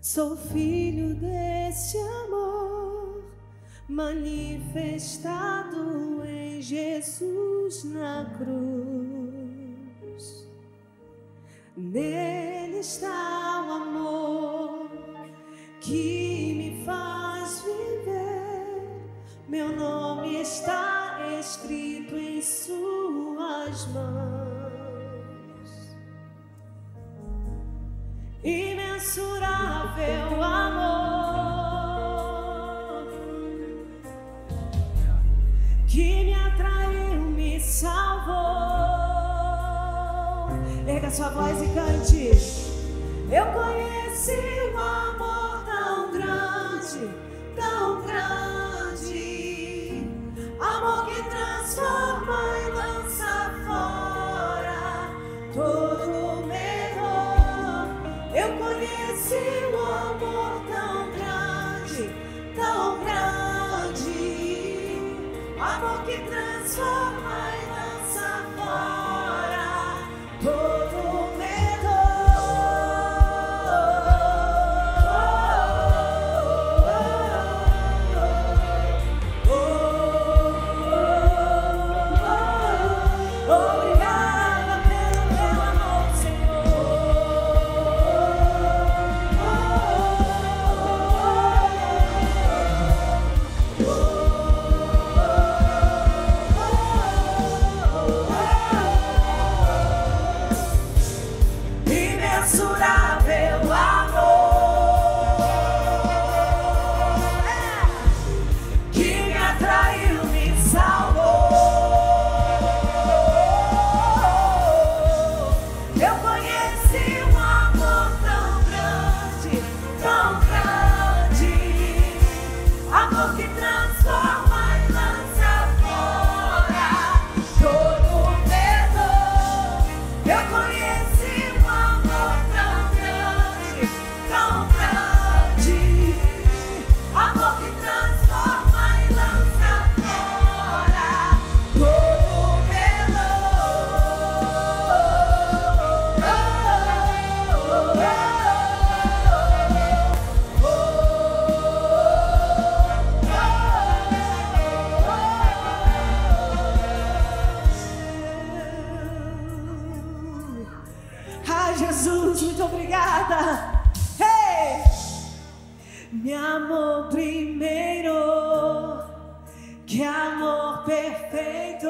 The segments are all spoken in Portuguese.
Sou filho desse amor manifestado em Jesus na cruz. Nele está o amor que me faz viver. Meu nome está escrito em suas mãos. Imensurável amor que me atraiu, me salvou. Erga sua voz e cante. Eu conheci um amor tão grande, amor que transforma e lança fora todo medo. Eu conheci um amor tão grande, amor que transforma e lança fora todo medo. Obrigada pelo amor, Senhor. Imensurável amor que me atraiu, me salvou. Eu conheci um amor tão grande, amor que transforma e lança fora todo medo. Eu conheci um amor tão grande, amor que transforma e lança fora todo medo. Ai, Jesus, muito obrigada. Hey! Me amou primeiro, que amor perfeito.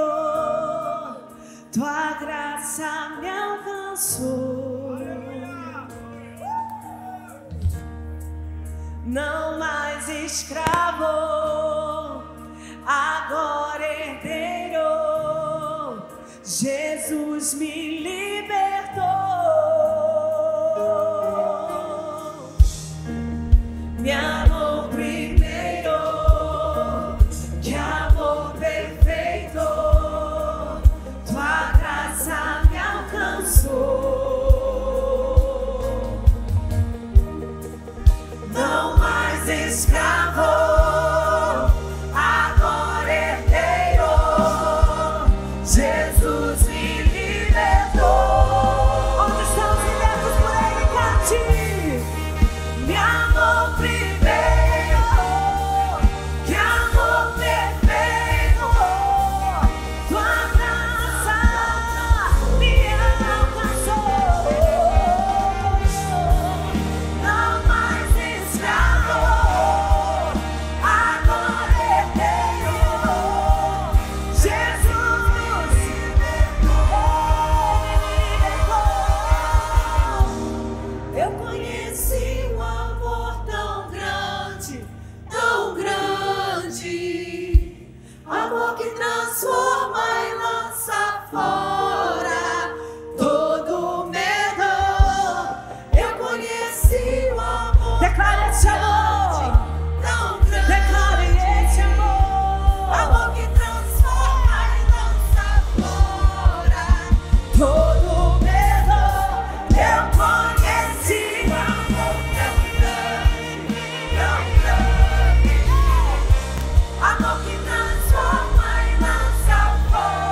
Tua graça me alcançou. Não mais escravo, agora herdeiro. Jesus me libertou. Me amou primeiro, que amor perfeito. Tua graça me alcançou. Não mais escravo, agora herdeiro. Jesus me libertou. Onde estão os libertos por ele, cante? Me amou primeiro, que amor perfeito. Tua graça me alcançou. Não mais escravo, agora herdeiro. Jesus me libertou. Eu conheci um amor tão grande, amor que transforma e lança fora todo medo. Eu conheci o amor. Declare esse amor, declare esse amor, amor que transforma e lança fora todo medo. Eu conheci o amor tão grande, amor que transforma e lança fora.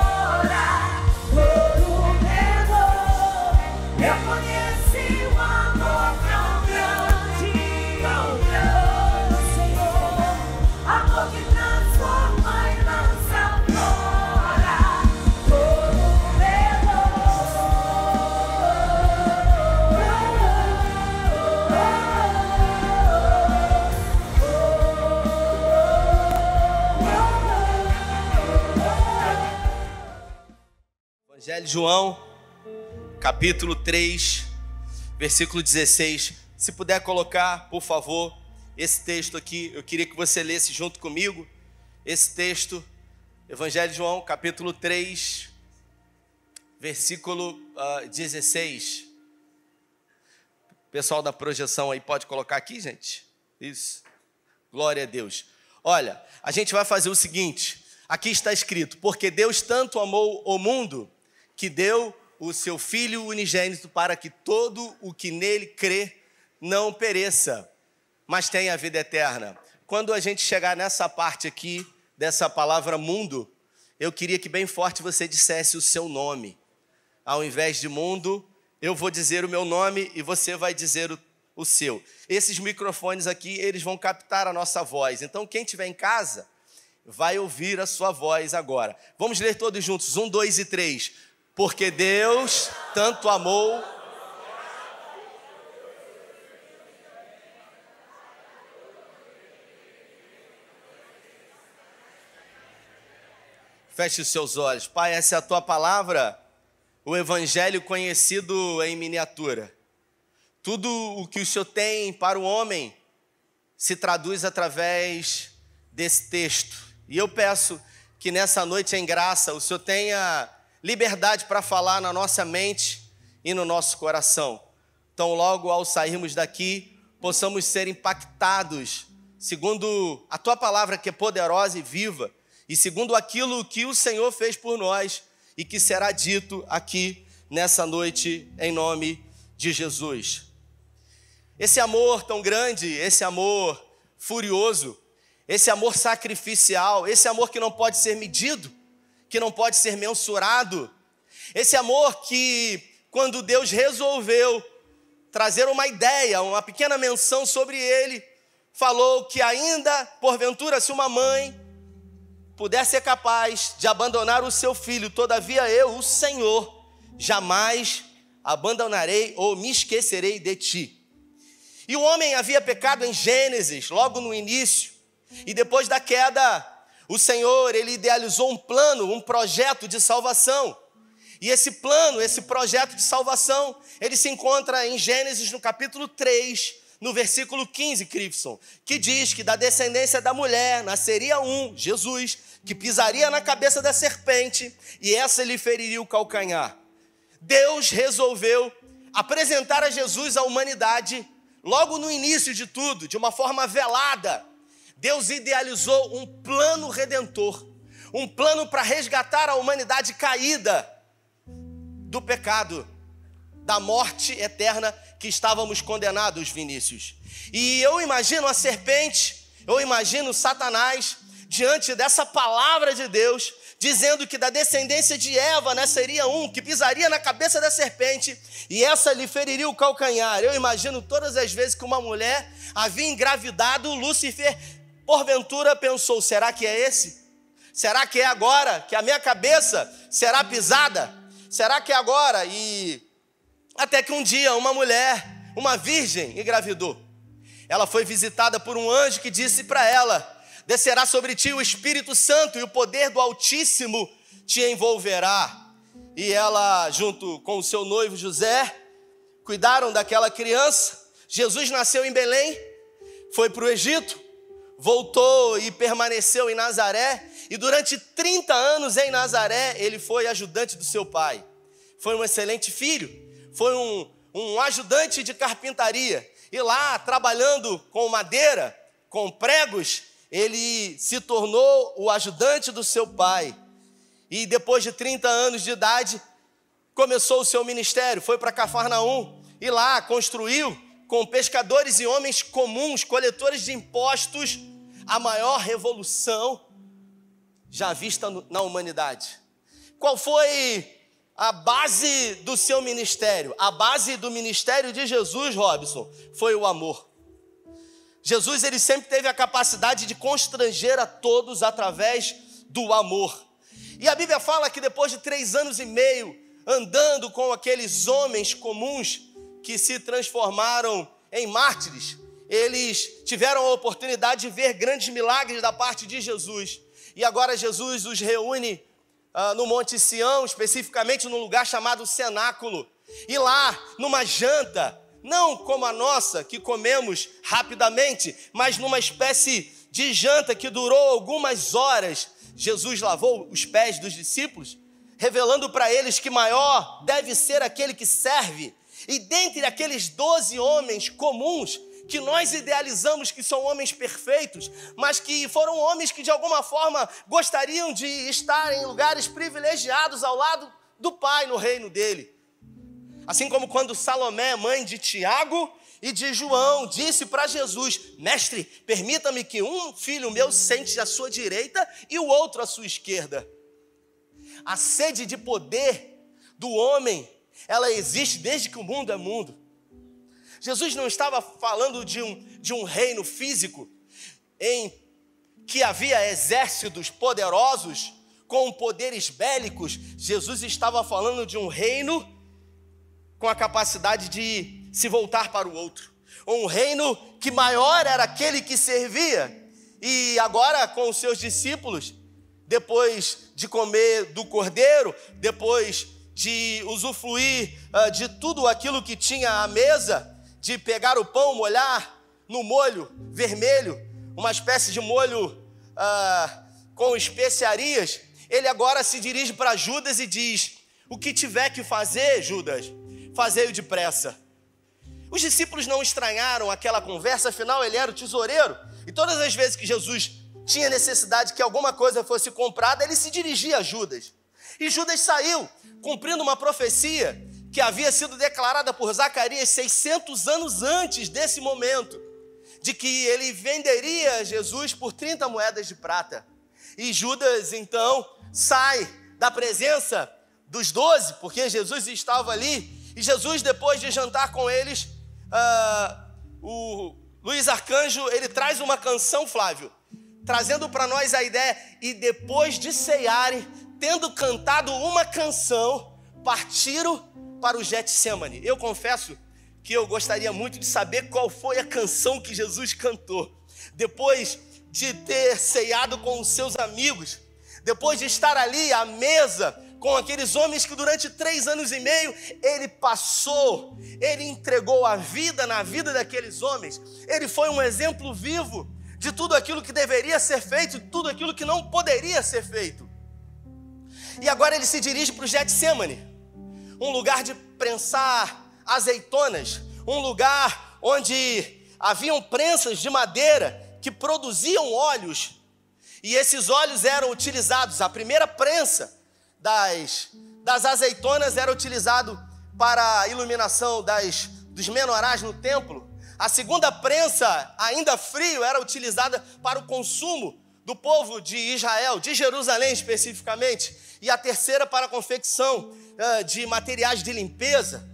Evangelho de João, capítulo 3, versículo 16. Se puder colocar, por favor, esse texto aqui, eu queria que você lesse junto comigo. Esse texto, Evangelho de João, capítulo 3, versículo 16. Pessoal da projeção aí, pode colocar aqui, gente? Isso. Glória a Deus. Olha, a gente vai fazer o seguinte. Aqui está escrito: porque Deus tanto amou o mundo, que deu o seu Filho unigênito, para que todo o que nele crê não pereça, mas tenha a vida eterna. Quando a gente chegar nessa parte aqui, dessa palavra mundo, eu queria que bem forte você dissesse o seu nome. Ao invés de mundo, eu vou dizer o meu nome e você vai dizer o seu. Esses microfones aqui, eles vão captar a nossa voz. Então, quem estiver em casa, vai ouvir a sua voz agora. Vamos ler todos juntos, 1, 2 e 3. Porque Deus tanto amou... Feche os seus olhos. Pai, essa é a tua palavra, o evangelho conhecido em miniatura. Tudo o que o Senhor tem para o homem se traduz através desse texto. E eu peço que nessa noite em graça o Senhor tenha liberdade para falar na nossa mente e no nosso coração. Então, logo ao sairmos daqui, possamos ser impactados segundo a tua palavra, que é poderosa e viva, e segundo aquilo que o Senhor fez por nós e que será dito aqui nessa noite em nome de Jesus. Esse amor tão grande, esse amor furioso, esse amor sacrificial, esse amor que não pode ser medido, que não pode ser mensurado, esse amor que, quando Deus resolveu trazer uma ideia, uma pequena menção sobre ele, falou que ainda, porventura, se uma mãe puder ser capaz de abandonar o seu filho, todavia eu, o Senhor, jamais abandonarei ou me esquecerei de ti. E o homem havia pecado em Gênesis, logo no início, e depois da queda, o Senhor, ele idealizou um plano, um projeto de salvação. E esse plano, esse projeto de salvação, ele se encontra em Gênesis no capítulo 3, no versículo 15, Crivson, que diz que da descendência da mulher nasceria Jesus, que pisaria na cabeça da serpente e essa lhe feriria o calcanhar. Deus resolveu apresentar a Jesus à humanidade logo no início de tudo, de uma forma velada. Deus idealizou um plano redentor, um plano para resgatar a humanidade caída do pecado, da morte eterna que estávamos condenados, Vinícius. E eu imagino a serpente, eu imagino Satanás diante dessa palavra de Deus, dizendo que da descendência de Eva nasceria que pisaria na cabeça da serpente e essa lhe feriria o calcanhar. Eu imagino todas as vezes que uma mulher havia engravidado, Lúcifer porventura pensou: será que é esse? Será que é agora que a minha cabeça será pisada? Será que é agora? E até que um dia uma mulher, uma virgem, engravidou. Ela foi visitada por um anjo que disse para ela: descerá sobre ti o Espírito Santo e o poder do Altíssimo te envolverá. E ela, junto com o seu noivo José, cuidaram daquela criança. Jesus nasceu em Belém, foi para o Egito, voltou e permaneceu em Nazaré, e durante 30 anos em Nazaré, ele foi ajudante do seu pai. Foi um excelente filho, foi um ajudante de carpintaria, e lá, trabalhando com madeira, com pregos, ele se tornou o ajudante do seu pai. E depois de 30 anos de idade, começou o seu ministério, foi para Cafarnaum, e lá construiu, com pescadores e homens comuns, coletores de impostos, a maior revolução já vista na humanidade. Qual foi a base do seu ministério? A base do ministério de Jesus, Robson, foi o amor. Jesus, ele sempre teve a capacidade de constranger a todos através do amor. E a Bíblia fala que depois de 3 anos e meio andando com aqueles homens comuns que se transformaram em mártires, eles tiveram a oportunidade de ver grandes milagres da parte de Jesus. E agora Jesus os reúne no Monte Sião, especificamente num lugar chamado Cenáculo. E lá, numa janta, não como a nossa, que comemos rapidamente, mas numa espécie de janta que durou algumas horas, Jesus lavou os pés dos discípulos, revelando para eles que maior deve ser aquele que serve. E dentre aqueles 12 homens comuns, que nós idealizamos que são homens perfeitos, mas que foram homens que de alguma forma gostariam de estar em lugares privilegiados ao lado do Pai no reino dele. Assim como quando Salomé, mãe de Tiago e de João, disse para Jesus: mestre, permita-me que um filho meu sente à sua direita e o outro à sua esquerda. A sede de poder do homem, ela existe desde que o mundo é mundo. Jesus não estava falando de um reino físico em que havia exércitos poderosos com poderes bélicos. Jesus estava falando de um reino com a capacidade de se voltar para o outro. Um reino que maior era aquele que servia. E agora com os seus discípulos, depois de comer do cordeiro, depois de usufruir de tudo aquilo que tinha à mesa, de pegar o pão, molhar no molho vermelho, uma espécie de molho com especiarias, ele agora se dirige para Judas e diz: o que tiver que fazer, Judas, fazei-o depressa. Os discípulos não estranharam aquela conversa, afinal ele era o tesoureiro, e todas as vezes que Jesus tinha necessidade que alguma coisa fosse comprada, ele se dirigia a Judas. E Judas saiu, cumprindo uma profecia que havia sido declarada por Zacarias 600 anos antes desse momento, de que ele venderia Jesus por 30 moedas de prata. E Judas, então, sai da presença dos 12, porque Jesus estava ali, e Jesus, depois de jantar com eles, o Luiz Arcanjo, ele traz uma canção, Flávio, trazendo para nós a ideia: e depois de cearem, tendo cantado uma canção, partiram para o Getsemane. Eu confesso que eu gostaria muito de saber qual foi a canção que Jesus cantou. Depois de ter ceado com os seus amigos, depois de estar ali à mesa com aqueles homens que durante 3 anos e meio ele entregou a vida na vida daqueles homens. Ele foi um exemplo vivo de tudo aquilo que deveria ser feito, de tudo aquilo que não poderia ser feito. E agora ele se dirige para o Getsemane, um lugar de prensar azeitonas, um lugar onde haviam prensas de madeira que produziam óleos, e esses óleos eram utilizados. A primeira prensa das azeitonas era utilizado para a iluminação dos menorás no templo. A segunda prensa, ainda frio, era utilizada para o consumo do povo de Israel, de Jerusalém especificamente, e a terceira para a confecção de materiais de limpeza.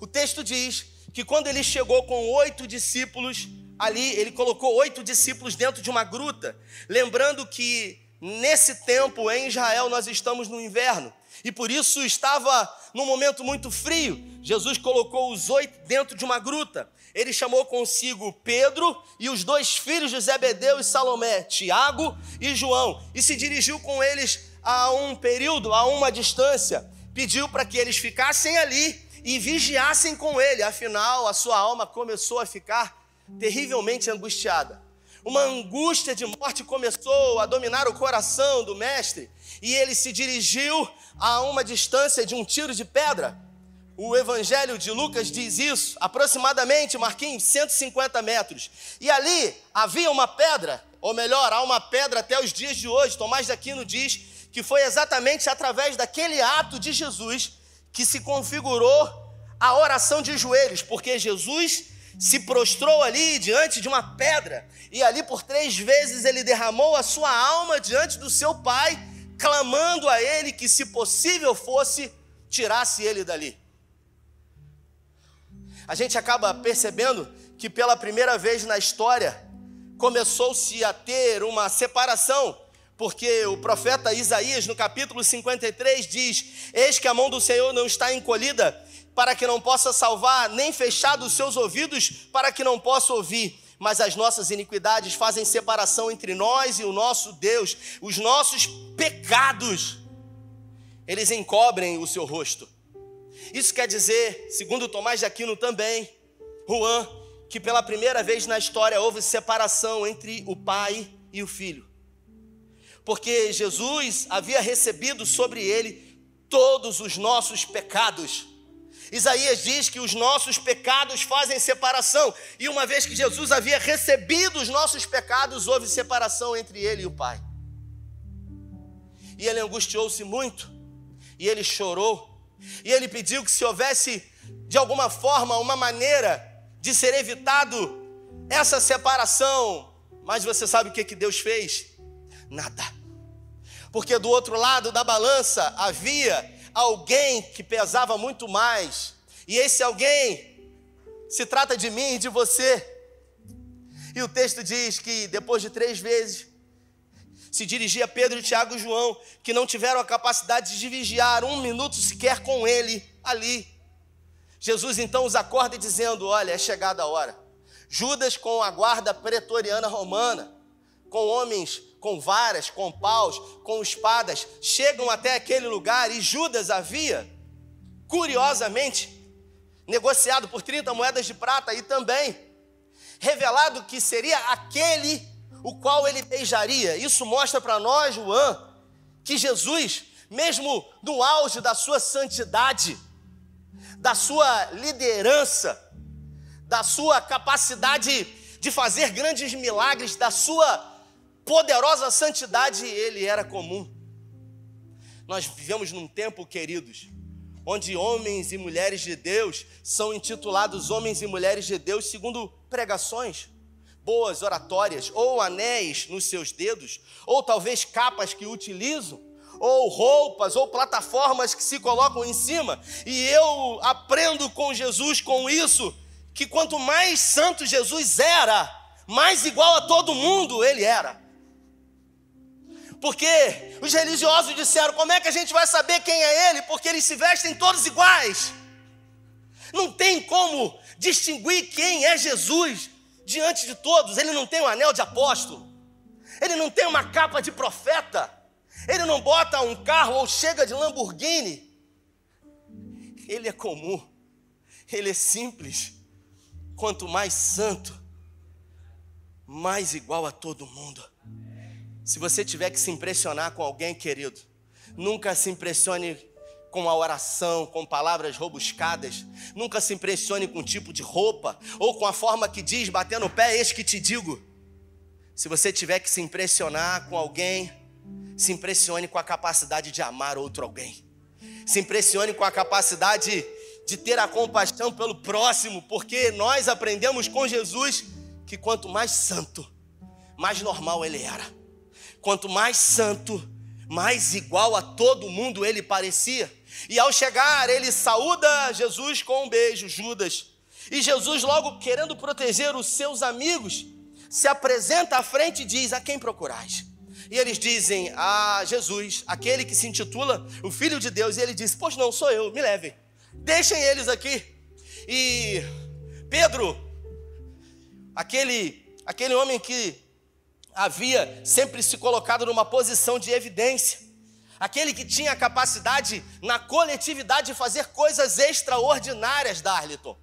O texto diz que quando ele chegou com 8 discípulos ali, ele colocou 8 discípulos dentro de uma gruta, lembrando que nesse tempo em Israel nós estamos no inverno, e por isso estava num momento muito frio. Jesus colocou os 8 dentro de uma gruta. Ele chamou consigo Pedro e os 2 filhos de Zebedeu e Salomé, Tiago e João, e se dirigiu com eles a um período, a uma distância. Pediu para que eles ficassem ali e vigiassem com ele, afinal a sua alma começou a ficar terrivelmente angustiada. Uma angústia de morte começou a dominar o coração do mestre, e ele se dirigiu a uma distância de um tiro de pedra. O Evangelho de Lucas diz isso, aproximadamente, Marquinhos, 150 metros. E ali havia uma pedra, ou melhor, há uma pedra até os dias de hoje. Tomás de Aquino diz que foi exatamente através daquele ato de Jesus que se configurou a oração de joelhos, porque Jesus se prostrou ali diante de uma pedra, e ali por 3 vezes ele derramou a sua alma diante do seu Pai, clamando a ele que, se possível fosse, tirasse ele dali. A gente acaba percebendo que pela primeira vez na história começou-se a ter uma separação, porque o profeta Isaías, no capítulo 53, diz: eis que a mão do Senhor não está encolhida para que não possa salvar, nem fechado os seus ouvidos para que não possa ouvir, mas as nossas iniquidades fazem separação entre nós e o nosso Deus, os nossos pecados eles encobrem o seu rosto. Isso quer dizer, segundo Tomás de Aquino também, Juan, que pela primeira vez na história houve separação entre o pai e o filho. Porque Jesus havia recebido sobre ele todos os nossos pecados. Isaías diz que os nossos pecados fazem separação. E uma vez que Jesus havia recebido os nossos pecados, houve separação entre ele e o Pai. E ele angustiou-se muito. E ele chorou. E ele pediu que se houvesse, de alguma forma, uma maneira de ser evitado essa separação. Mas você sabe o que Deus fez? Nada. Porque do outro lado da balança havia alguém que pesava muito mais. E esse alguém se trata de mim e de você. E o texto diz que depois de 3 vezes se dirigia a Pedro, Tiago e João, que não tiveram a capacidade de vigiar 1 minuto sequer com ele ali. Jesus então os acorda dizendo: olha, é chegada a hora. Judas, com a guarda pretoriana romana, com homens com varas, com paus, com espadas, chegam até aquele lugar. E Judas havia, curiosamente, negociado por 30 moedas de prata e também revelado que seria aquele o qual ele beijaria. Isso mostra para nós, Juan, que Jesus, mesmo no auge da sua santidade, da sua liderança, da sua capacidade de fazer grandes milagres, da sua poderosa santidade, ele era comum. Nós vivemos num tempo, queridos, onde homens e mulheres de Deus são intitulados homens e mulheres de Deus segundo pregações, boas oratórias, ou anéis nos seus dedos, ou talvez capas que utilizam, ou roupas, ou plataformas que se colocam em cima. E eu aprendo com Jesus com isso, que quanto mais santo Jesus era, mais igual a todo mundo ele era. Porque os religiosos disseram: como é que a gente vai saber quem é ele? Porque eles se vestem todos iguais. Não tem como distinguir quem é Jesus diante de todos. Ele não tem um anel de apóstolo, ele não tem uma capa de profeta, ele não bota um carro ou chega de Lamborghini. Ele é comum, ele é simples. Quanto mais santo, mais igual a todo mundo. Se você tiver que se impressionar com alguém, querido, nunca se impressione com a oração, com palavras rebuscadas. Nunca se impressione com o tipo de roupa ou com a forma que diz, batendo o pé, eis que te digo. Se você tiver que se impressionar com alguém, se impressione com a capacidade de amar outro alguém. Se impressione com a capacidade de ter a compaixão pelo próximo, porque nós aprendemos com Jesus que quanto mais santo, mais normal ele era. Quanto mais santo, mais igual a todo mundo ele parecia. E ao chegar, ele saúda Jesus com um beijo, Judas. E Jesus, logo querendo proteger os seus amigos, se apresenta à frente e diz: a quem procurais? E eles dizem: a Jesus, aquele que se intitula o Filho de Deus. E ele diz: pois não, sou eu, me levem, deixem eles aqui. E Pedro, aquele homem que havia sempre se colocado numa posição de evidência, aquele que tinha a capacidade na coletividade de fazer coisas extraordinárias, Darliton,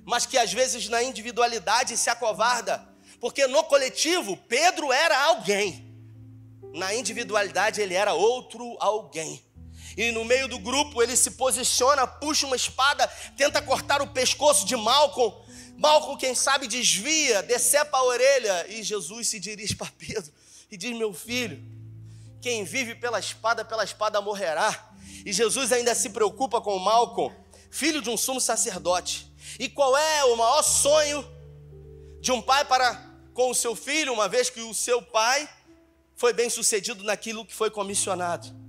mas que às vezes na individualidade se acovarda, porque no coletivo Pedro era alguém, na individualidade ele era outro alguém. E no meio do grupo ele se posiciona, puxa uma espada, tenta cortar o pescoço de Malcolm. Malcolm, quem sabe, desvia, decepa a orelha. E Jesus se dirige para Pedro e diz: meu filho, quem vive pela espada morrerá. E Jesus ainda se preocupa com Malcolm, filho de um sumo sacerdote. E qual é o maior sonho de um pai para com o seu filho, uma vez que o seu pai foi bem sucedido naquilo que foi comissionado?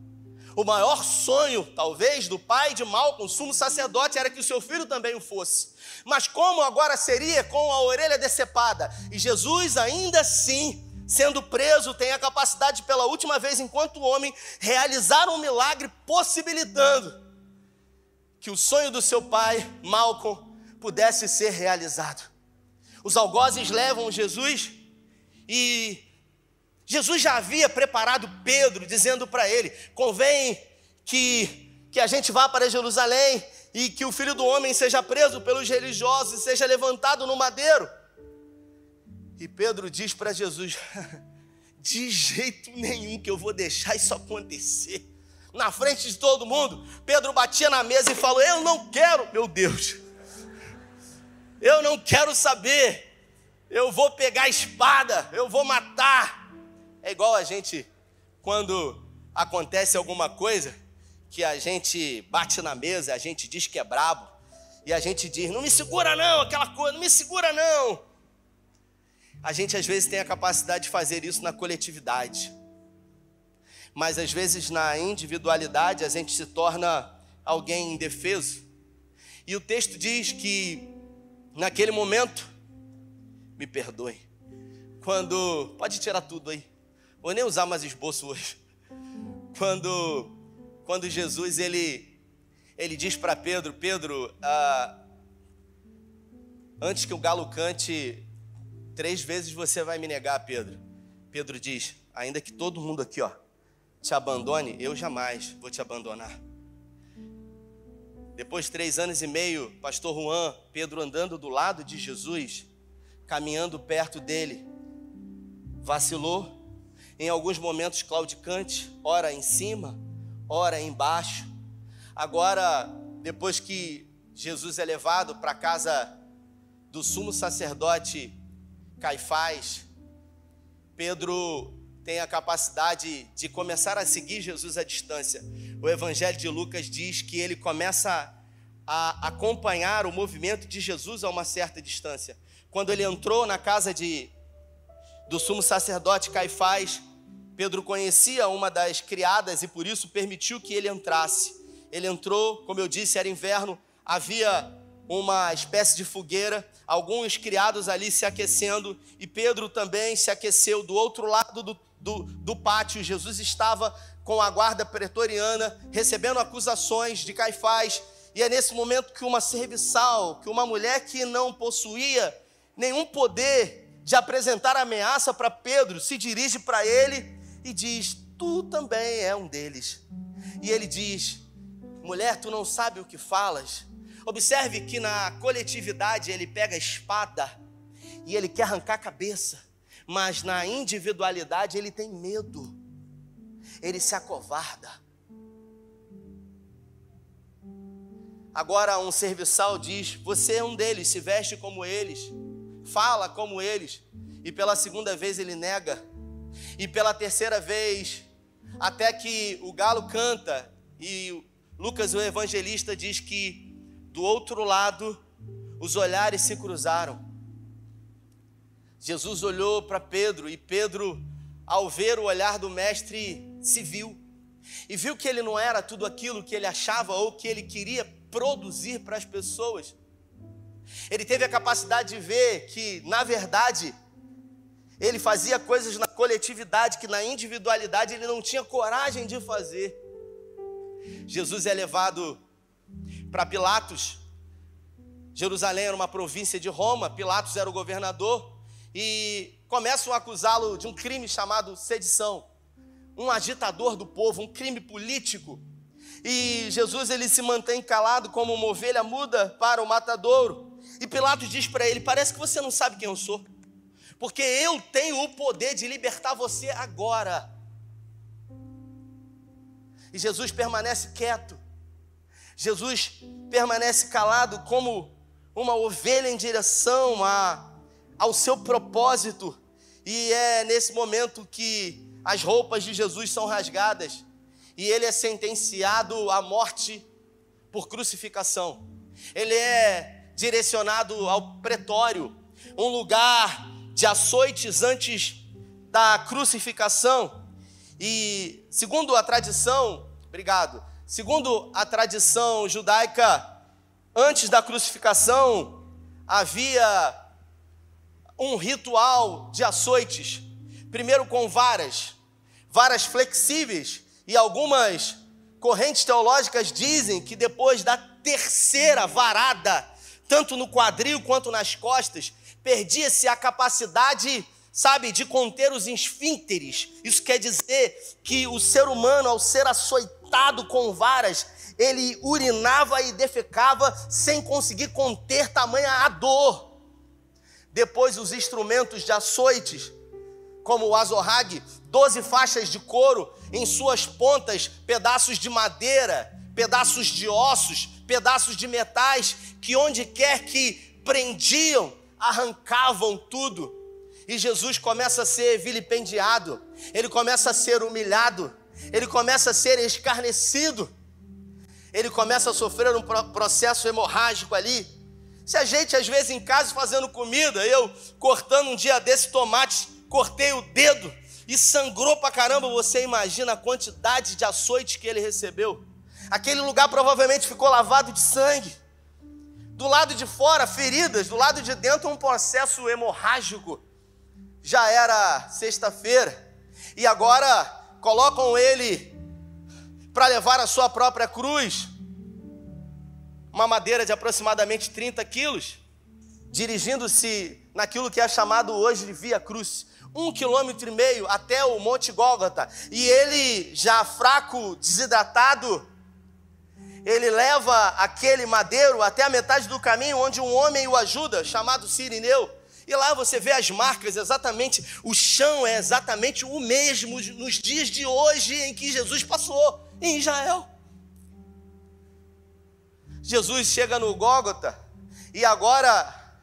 O maior sonho, talvez, do pai de Malcolm, sumo sacerdote, era que o seu filho também o fosse. Mas como agora seria com a orelha decepada? E Jesus, ainda assim, sendo preso, tem a capacidade, pela última vez enquanto homem, realizar um milagre, possibilitando que o sonho do seu pai, Malcolm, pudesse ser realizado. Os algozes levam Jesus e Jesus já havia preparado Pedro, dizendo para ele: convém que a gente vá para Jerusalém e que o Filho do Homem seja preso pelos religiosos e seja levantado no madeiro. E Pedro diz para Jesus: de jeito nenhum que eu vou deixar isso acontecer. Na frente de todo mundo, Pedro batia na mesa e falou: eu não quero, meu Deus, eu não quero saber, eu vou pegar a espada, eu vou matar. É igual a gente, quando acontece alguma coisa, que a gente bate na mesa, a gente diz que é brabo, e a gente diz: não me segura não, aquela coisa, não me segura não. A gente às vezes tem a capacidade de fazer isso na coletividade, mas às vezes na individualidade a gente se torna alguém indefeso. E o texto diz que naquele momento, me perdoe, pode tirar tudo aí, vou nem usar mais esboço hoje. Quando Jesus ele diz para Pedro: antes que o galo cante 3 vezes você vai me negar, Pedro. Pedro diz: ainda que todo mundo aqui te abandone, eu jamais vou te abandonar. Depois de 3 anos e meio, pastor Juan, Pedro andando do lado de Jesus, caminhando perto dele, vacilou, em alguns momentos claudicante, ora em cima, ora embaixo. Agora, depois que Jesus é levado para a casa do sumo sacerdote Caifás, Pedro tem a capacidade de começar a seguir Jesus à distância. O Evangelho de Lucas diz que ele começa a acompanhar o movimento de Jesus a uma certa distância. Quando ele entrou na casa do sumo sacerdote Caifás, Pedro conhecia uma das criadas e por isso permitiu que ele entrasse. Ele entrou, como eu disse, era inverno, havia uma espécie de fogueira, alguns criados ali se aquecendo, e Pedro também se aqueceu do outro lado do pátio. Jesus estava com a guarda pretoriana, recebendo acusações de Caifás, e é nesse momento que uma serviçal, que uma mulher que não possuía nenhum poder de apresentar ameaça para Pedro, se dirige para ele e diz: tu também é um deles. E ele diz: mulher, tu não sabe o que falas. Observe que na coletividade ele pega a espada e ele quer arrancar a cabeça, mas na individualidade ele tem medo, ele se acovarda. Agora um serviçal diz: você é um deles, se veste como eles, fala como eles. E pela segunda vez ele nega, e pela terceira vez, até que o galo canta, e Lucas, o evangelista, diz que do outro lado, os olhares se cruzaram. Jesus olhou para Pedro e Pedro, ao ver o olhar do mestre, se viu. E viu que ele não era tudo aquilo que ele achava ou que ele queria produzir para as pessoas. Ele teve a capacidade de ver que, na verdade, ele fazia coisas na coletividade que na individualidade ele não tinha coragem de fazer. Jesus é levado para Pilatos. Jerusalém era uma província de Roma, Pilatos era o governador, e começam a acusá-lo de um crime chamado sedição, um agitador do povo, um crime político. E Jesus ele se mantém calado como uma ovelha muda para o matadouro. E Pilatos diz para ele: parece que você não sabe quem eu sou, porque eu tenho o poder de libertar você agora. E Jesus permanece quieto. Jesus permanece calado como uma ovelha em direção ao seu propósito. E é nesse momento que as roupas de Jesus são rasgadas e ele é sentenciado à morte por crucificação. Ele é direcionado ao pretório, um lugar de açoites antes da crucificação. E segundo a tradição, segundo a tradição judaica, antes da crucificação havia um ritual de açoites, primeiro com varas flexíveis, e algumas correntes teológicas dizem que depois da terceira varada, tanto no quadril quanto nas costas, perdia-se a capacidade, de conter os esfínteres. Isso quer dizer que o ser humano, ao ser açoitado açoitado com varas, ele urinava e defecava sem conseguir conter tamanha a dor. Depois os instrumentos de açoites, como o azorrague, 12 faixas de couro, em suas pontas pedaços de madeira, pedaços de ossos, pedaços de metais, que onde quer que prendiam, arrancavam tudo. E Jesus começa a ser vilipendiado, ele começa a ser humilhado, ele começa a ser escarnecido, ele começa a sofrer um processo hemorrágico ali. Se a gente às vezes em casa fazendo comida, eu cortando um dia desse tomate, cortei o dedo e sangrou pra caramba, você imagina a quantidade de açoite que ele recebeu. Aquele lugar provavelmente ficou lavado de sangue. Do lado de fora, feridas, do lado de dentro, um processo hemorrágico. Já era sexta-feira e agora colocam ele para levar a sua própria cruz, uma madeira de aproximadamente 30 quilos, dirigindo-se naquilo que é chamado hoje de Via Cruz, 1,5 km até o Monte Gólgota, e ele já fraco, desidratado, ele leva aquele madeiro até a metade do caminho, onde um homem o ajuda, chamado Cirineu. E lá você vê as marcas, exatamente, o chão é exatamente o mesmo nos dias de hoje em que Jesus passou em Israel. Jesus chega no Gólgota e agora,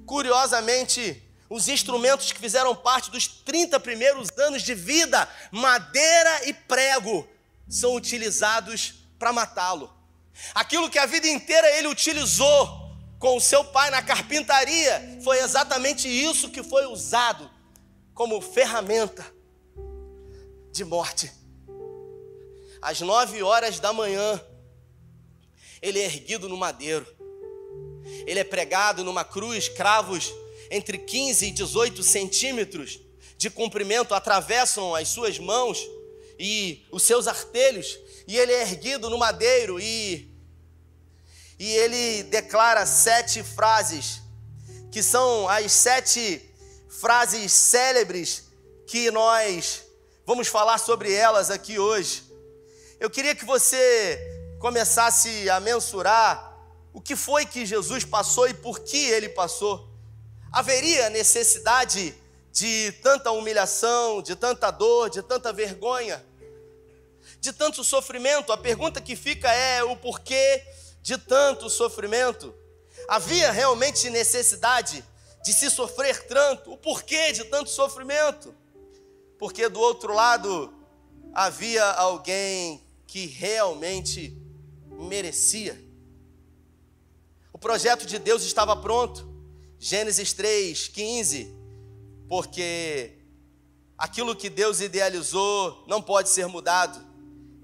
curiosamente, os instrumentos que fizeram parte dos 30 primeiros anos de vida, madeira e prego, são utilizados para matá-lo. Aquilo que a vida inteira ele utilizou com o seu pai na carpintaria, foi exatamente isso que foi usado como ferramenta de morte. Às 9 horas da manhã, ele é erguido no madeiro. Ele é pregado numa cruz, cravos entre 15 e 18 centímetros de comprimento atravessam as suas mãos e os seus artelhos, e ele é erguido no madeiro e ele declara 7 frases, que são as 7 frases célebres que nós vamos falar sobre elas aqui hoje. Eu queria que você começasse a mensurar o que foi que Jesus passou e por que ele passou. Haveria necessidade de tanta humilhação, de tanta dor, de tanta vergonha, de tanto sofrimento? A pergunta que fica é o porquê de tanto sofrimento. Havia realmente necessidade de se sofrer tanto? O porquê de tanto sofrimento? Porque do outro lado havia alguém que realmente merecia. O projeto de Deus estava pronto. Gênesis 3:15, porque aquilo que Deus idealizou não pode ser mudado.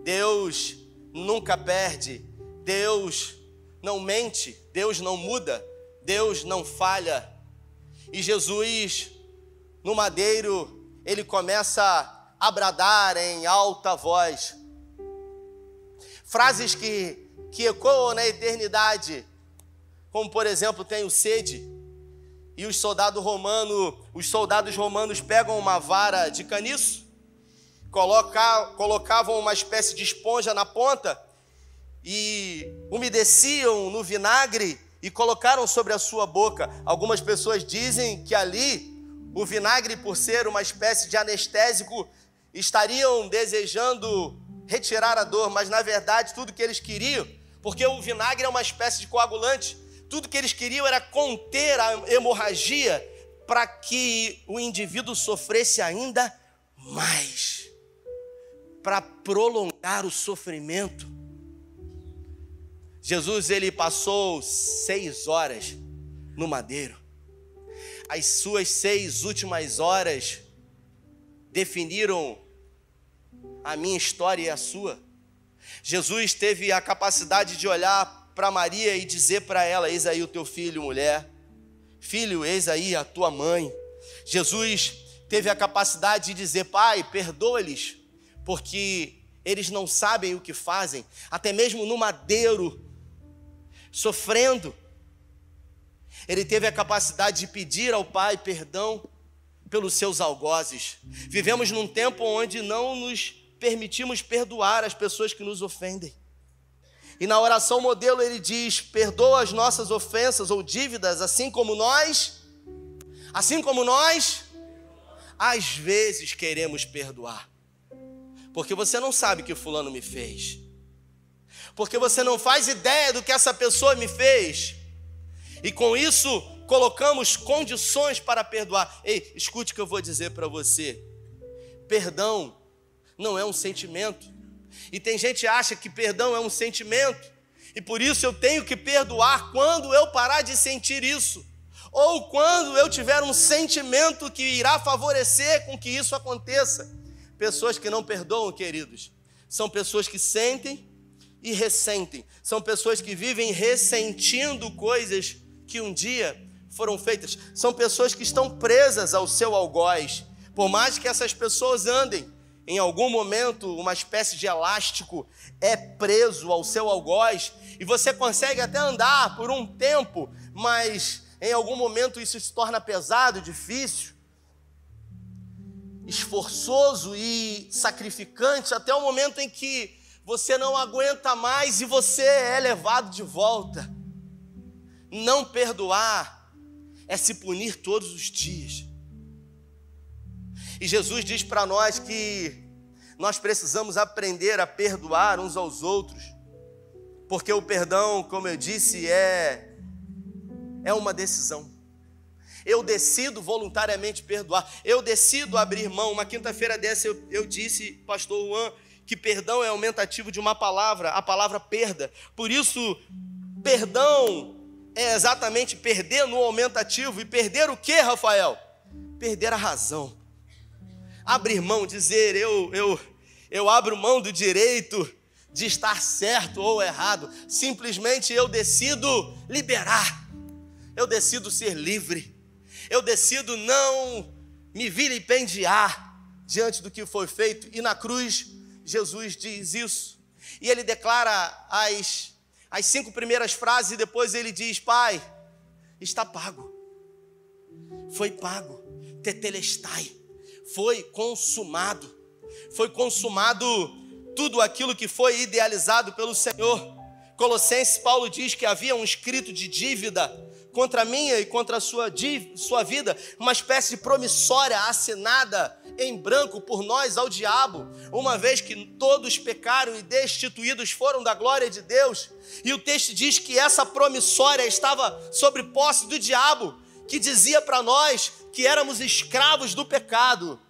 Deus nunca perde, Deus não mente, Deus não muda, Deus não falha. E Jesus, no madeiro, ele começa a bradar em alta voz. Frases que ecoam na eternidade, como por exemplo, tenho sede. E os soldados romanos pegam uma vara de caniço, colocavam uma espécie de esponja na ponta e umedeciam no vinagre e colocaram sobre a sua boca. Algumas pessoas dizem que ali, o vinagre, por ser uma espécie de anestésico, estariam desejando retirar a dor, mas na verdade tudo que eles queriam, porque o vinagre é uma espécie de coagulante, tudo que eles queriam era conter a hemorragia para que o indivíduo sofresse ainda mais, para prolongar o sofrimento. Jesus, ele passou 6 horas no madeiro. As suas 6 últimas horas definiram a minha história e a sua. Jesus teve a capacidade de olhar para Maria e dizer para ela: eis aí o teu filho, mulher. Filho, eis aí a tua mãe. Jesus teve a capacidade de dizer: Pai, perdoa-lhes, porque eles não sabem o que fazem. Até mesmo no madeiro, sofrendo, ele teve a capacidade de pedir ao Pai perdão pelos seus algozes. Vivemos num tempo onde não nos permitimos perdoar as pessoas que nos ofendem. E na oração modelo ele diz: perdoa as nossas ofensas ou dívidas, assim como nós, às vezes queremos perdoar. Porque você não sabe o que fulano me fez. Porque você não faz ideia do que essa pessoa me fez. E com isso, colocamos condições para perdoar. Ei, escute o que eu vou dizer para você. Perdão não é um sentimento. E tem gente que acha que perdão é um sentimento. E por isso eu tenho que perdoar quando eu parar de sentir isso. Ou quando eu tiver um sentimento que irá favorecer com que isso aconteça. Pessoas que não perdoam, queridos, são pessoas que sentem e ressentem. São pessoas que vivem ressentindo coisas que um dia foram feitas. São pessoas que estão presas ao seu algoz. Por mais que essas pessoas andem, em algum momento uma espécie de elástico é preso ao seu algoz. E você consegue até andar por um tempo, mas em algum momento isso se torna pesado, difícil, esforçoso e sacrificante, até o momento em que você não aguenta mais e você é levado de volta. Não perdoar é se punir todos os dias. E Jesus diz para nós que nós precisamos aprender a perdoar uns aos outros, porque o perdão, como eu disse, é uma decisão. Eu decido voluntariamente perdoar, eu decido abrir mão. Uma quinta-feira dessa eu disse, pastor Juan, que perdão é aumentativo de uma palavra, a palavra perda. Por isso, perdão é exatamente perder no aumentativo. E perder o quê, Rafael? Perder a razão. Abrir mão, dizer eu abro mão do direito de estar certo ou errado. Simplesmente eu decido liberar. Eu decido ser livre. Eu decido não me vilipendiar diante do que foi feito. E na cruz, Jesus diz isso. E ele declara as 5 primeiras frases e depois ele diz: Pai, está pago. Foi pago. Tetelestai. Foi consumado. Foi consumado tudo aquilo que foi idealizado pelo Senhor. Colossenses, Paulo diz que havia um escrito de dívida contra a minha e contra a sua vida, uma espécie de promissória assinada em branco por nós ao diabo, uma vez que todos pecaram e destituídos foram da glória de Deus. E o texto diz que essa promissória estava sobre posse do diabo, que dizia para nós que éramos escravos do pecado.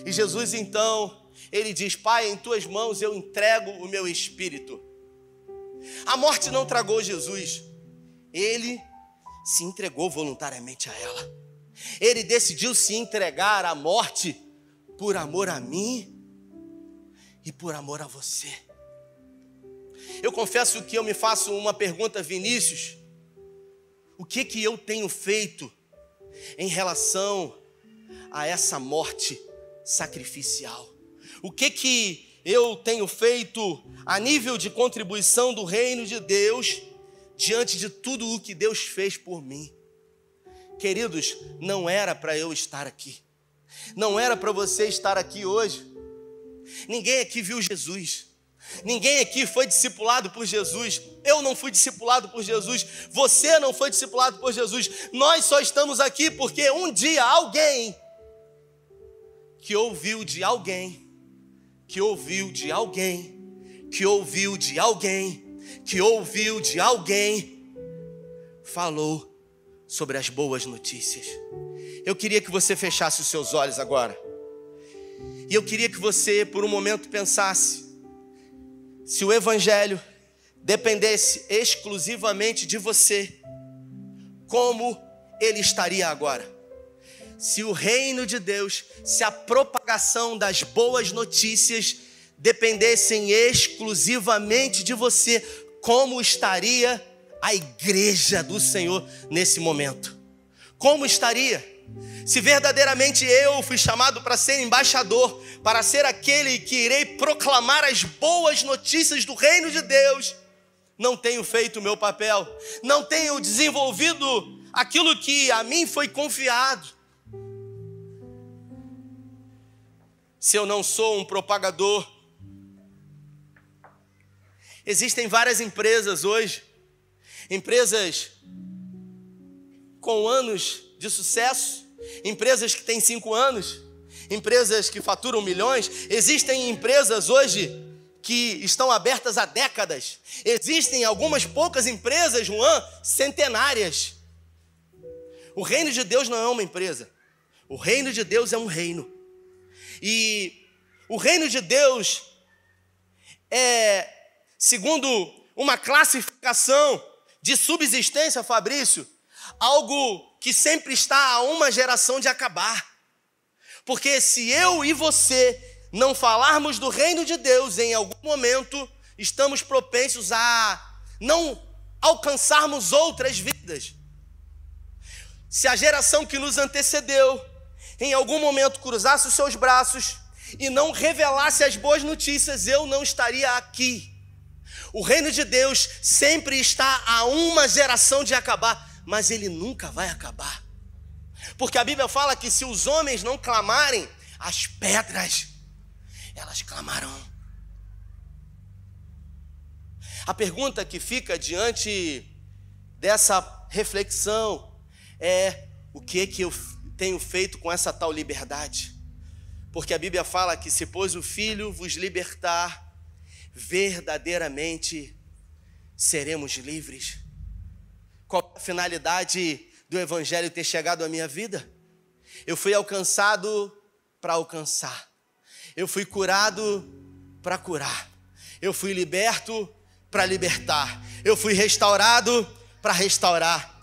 E Jesus então, ele diz: Pai, em tuas mãos eu entrego o meu espírito. A morte não tragou Jesus. Ele se entregou voluntariamente a ela. Ele decidiu se entregar à morte por amor a mim e por amor a você. Eu confesso que eu me faço uma pergunta, Vinícius: o que eu tenho feito em relação a essa morte sacrificial? O que eu tenho feito a nível de contribuição do reino de Deus diante de tudo o que Deus fez por mim? Queridos, não era para eu estar aqui. Não era para você estar aqui hoje. Ninguém aqui viu Jesus. Ninguém aqui foi discipulado por Jesus. Eu não fui discipulado por Jesus. Você não foi discipulado por Jesus. Nós só estamos aqui porque um dia alguém que ouviu de alguém, que ouviu de alguém, que ouviu de alguém, que ouviu de alguém, falou sobre as boas notícias. Eu queria que você fechasse os seus olhos agora. E eu queria que você, por um momento, pensasse: se o evangelho dependesse exclusivamente de você, como ele estaria agora? Se o reino de Deus, se a propagação das boas notícias dependessem exclusivamente de você, como estaria a igreja do Senhor nesse momento? Como estaria? Se verdadeiramente eu fui chamado para ser embaixador, para ser aquele que irei proclamar as boas notícias do reino de Deus, não tenho feito o meu papel, não tenho desenvolvido aquilo que a mim foi confiado. se eu não sou um propagador? Existem várias empresas hoje, empresas com anos de sucesso, empresas que têm 5 anos, empresas que faturam milhões. Existem empresas hoje que estão abertas há décadas. Existem algumas poucas empresas, Juan, centenárias. O reino de Deus não é uma empresa. O reino de Deus é um reino. E o reino de Deus é, segundo uma classificação de subsistência, Fabrício, algo que sempre está a uma geração de acabar. Porque se eu e você não falarmos do reino de Deus, em algum momento estamos propensos a não alcançarmos outras vidas. Se a geração que nos antecedeu, em algum momento cruzasse os seus braços e não revelasse as boas notícias, eu não estaria aqui. O reino de Deus sempre está a uma geração de acabar, mas ele nunca vai acabar. Porque a Bíblia fala que se os homens não clamarem, as pedras, elas clamarão. A pergunta que fica diante dessa reflexão é: o que eu tenho feito com essa tal liberdade? Porque a Bíblia fala que se pois o Filho vos libertar, verdadeiramente seremos livres. Qual a finalidade do Evangelho ter chegado à minha vida? Eu fui alcançado para alcançar. Eu fui curado para curar. Eu fui liberto para libertar. Eu fui restaurado para restaurar.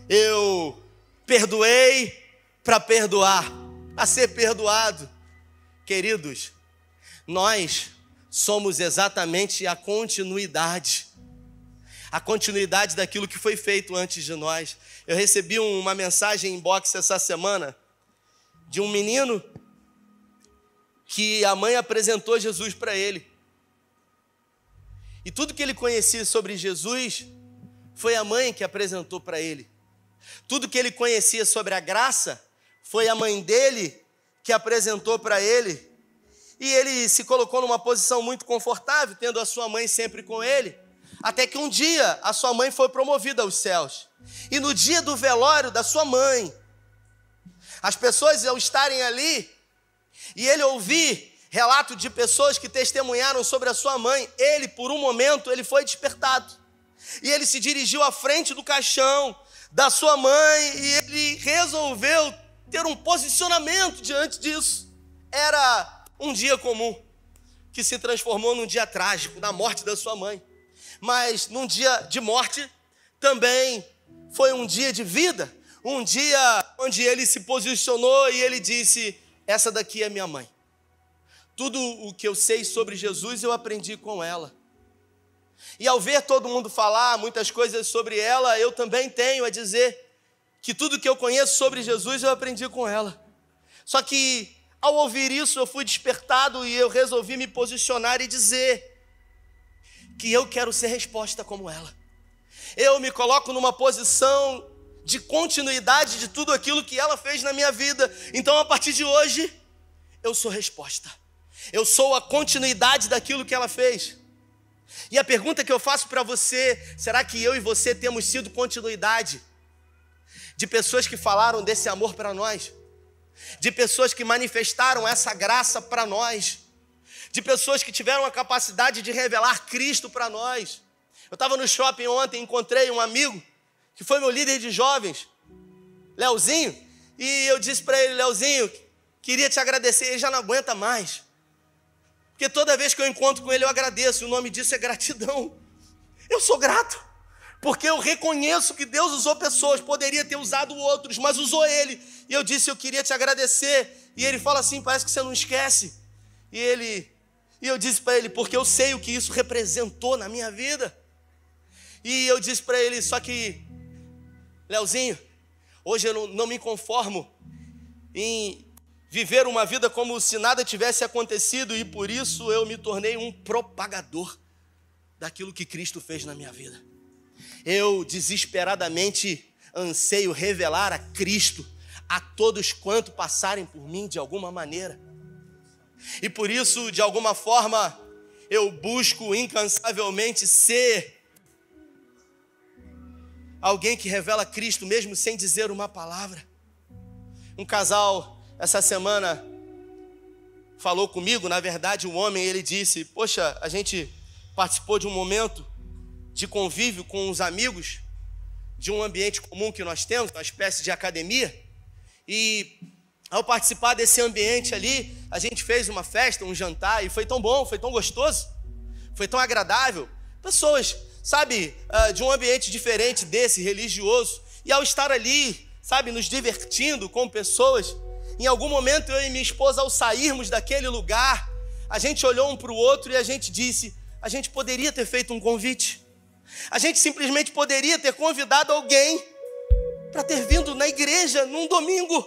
Eu perdoei para perdoar, a ser perdoado. Queridos, nós somos exatamente a continuidade daquilo que foi feito antes de nós. Eu recebi uma mensagem em inbox essa semana de um menino que a mãe apresentou Jesus para ele. E tudo que ele conhecia sobre Jesus foi a mãe que apresentou para ele. Tudo que ele conhecia sobre a graça foi a mãe dele que apresentou para ele. E ele se colocou numa posição muito confortável, tendo a sua mãe sempre com ele. Até que um dia a sua mãe foi promovida aos céus. E no dia do velório da sua mãe, as pessoas ao estarem ali, e ele ouvir relato de pessoas que testemunharam sobre a sua mãe, ele, por um momento, ele foi despertado. E ele se dirigiu à frente do caixão da sua mãe e ele resolveu ter um posicionamento diante disso. Era um dia comum, que se transformou num dia trágico, na morte da sua mãe. Mas num dia de morte, também foi um dia de vida, um dia onde ele se posicionou e ele disse: essa daqui é minha mãe. Tudo o que eu sei sobre Jesus eu aprendi com ela. E ao ver todo mundo falar muitas coisas sobre ela, eu também tenho a dizer que tudo que eu conheço sobre Jesus eu aprendi com ela. Só que ao ouvir isso eu fui despertado e eu resolvi me posicionar e dizer que eu quero ser resposta como ela. Eu me coloco numa posição de continuidade de tudo aquilo que ela fez na minha vida. Então, a partir de hoje, eu sou resposta. Eu sou a continuidade daquilo que ela fez. E a pergunta que eu faço para você: será que eu e você temos sido continuidade de pessoas que falaram desse amor para nós? De pessoas que manifestaram essa graça para nós? De pessoas que tiveram a capacidade de revelar Cristo para nós? Eu estava no shopping ontem, encontrei um amigo que foi meu líder de jovens, Leozinho, e eu disse para ele: Leozinho, queria te agradecer. Ele já não aguenta mais, porque toda vez que eu encontro com ele eu agradeço. O nome disso é gratidão. Eu sou grato, porque eu reconheço que Deus usou pessoas, poderia ter usado outros, mas usou ele. E eu disse: eu queria te agradecer. E ele fala assim: parece que você não esquece. E eu disse para ele: porque eu sei o que isso representou na minha vida. E eu disse para ele: só que, Leozinho, hoje eu não me conformo em viver uma vida como se nada tivesse acontecido, e por isso eu me tornei um propagador daquilo que Cristo fez na minha vida. Eu desesperadamente anseio revelar a Cristo a todos quanto passarem por mim de alguma maneira. E por isso, de alguma forma, eu busco incansavelmente ser alguém que revela Cristo mesmo sem dizer uma palavra. Um casal, essa semana, falou comigo. Na verdade, o homem, ele disse: poxa, a gente participou de um momento de convívio com os amigos, de um ambiente comum que nós temos, uma espécie de academia. E ao participar desse ambiente ali, a gente fez uma festa, um jantar, e foi tão bom, foi tão gostoso, foi tão agradável. Pessoas, sabe, de um ambiente diferente desse, religioso. E ao estar ali, sabe, nos divertindo com pessoas, em algum momento eu e minha esposa, ao sairmos daquele lugar, a gente olhou um para o outro e a gente disse: a gente poderia ter feito um convite. A gente simplesmente poderia ter convidado alguém para ter vindo na igreja num domingo.